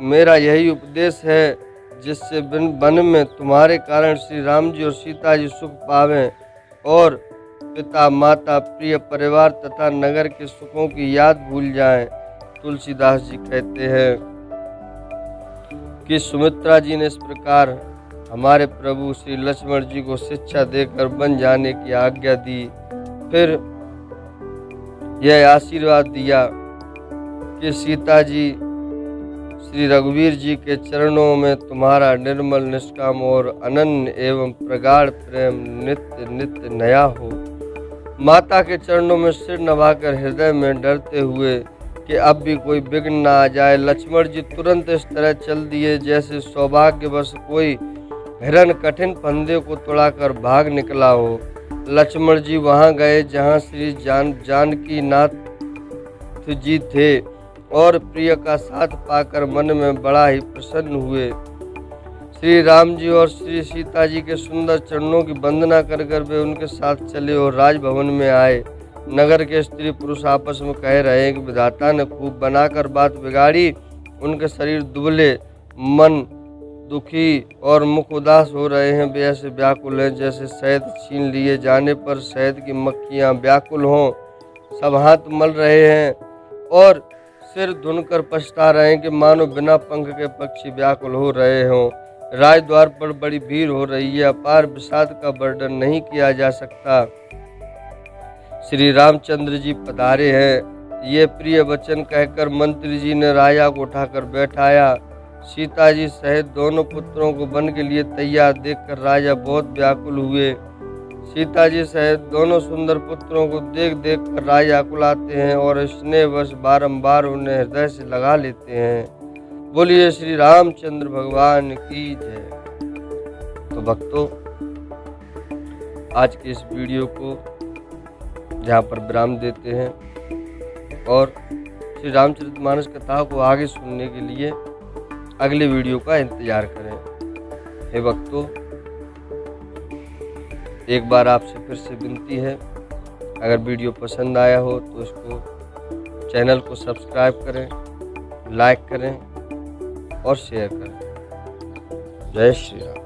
मेरा यही उपदेश है जिससे वन में तुम्हारे कारण श्री राम जी और सीता जी सुख पावें और पिता माता, प्रिय परिवार तथा नगर के सुखों की याद भूल जाएं। तुलसीदास जी कहते हैं कि सुमित्रा जी ने इस प्रकार हमारे प्रभु श्री लक्ष्मण जी को शिक्षा देकर वन जाने की आज्ञा दी। फिर यह आशीर्वाद दिया कि सीता जी श्री रघुवीर जी के चरणों में तुम्हारा निर्मल, निष्काम और अनन्य एवं प्रगाढ़ प्रेम नित्य नित्य नया हो। माता के चरणों में सिर नवाकर हृदय में डरते हुए कि अब भी कोई विघ्न न आ जाए, लक्ष्मण जी तुरंत इस तरह चल दिए जैसे सौभाग्यवश कोई हिरण कठिन फंदे को तोड़ाकर भाग निकला हो। लक्ष्मण जी वहां गए जहां श्री जानकी नाथ जी थे और प्रिय का साथ पाकर मन में बड़ा ही प्रसन्न हुए। श्री राम जी और श्री सीता जी के सुंदर चरणों की वंदना कर वे उनके साथ चले और राजभवन में आए। नगर के स्त्री पुरुष आपस में कह रहे हैं कि विधाता ने खूब बनाकर बात बिगाड़ी। उनके शरीर दुबले, मन दुखी और मुख उदास हो रहे हैं। वे ऐसे व्याकुल हैं जैसे शहद छीन लिए जाने पर शहद की मक्खियाँ व्याकुल हों। सब हाथ मल रहे हैं और सिर धुनकर पछता रहे हैं कि मानो बिना पंख के पक्षी व्याकुल हो रहे हों। राजद्वार पर बड़ी भीड़ हो रही है, अपार विषाद का वर्णन नहीं किया जा सकता। श्री रामचंद्र जी पधारे हैं, ये प्रिय वचन कहकर मंत्री जी ने राजा को उठाकर बैठाया। सीता जी सहित दोनों पुत्रों को वन के लिए तैयार देखकर राजा बहुत व्याकुल हुए। सीता जी सहित दोनों सुंदर पुत्रों को देख देख कर राजा कुलाते हैं और स्नेहवश बारंबार उन्हें हृदय से लगा लेते हैं। बोलिए श्री रामचंद्र भगवान की जय। तो भक्तों, आज के इस वीडियो को यहाँ पर विराम देते हैं और श्री रामचरितमानस कथा को आगे सुनने के लिए अगले वीडियो का इंतजार करें। हे भक्तों, एक बार आपसे फिर से विनती है, अगर वीडियो पसंद आया हो तो इसको चैनल को सब्सक्राइब करें, लाइक करें और शेयर करें। जय श्री राम।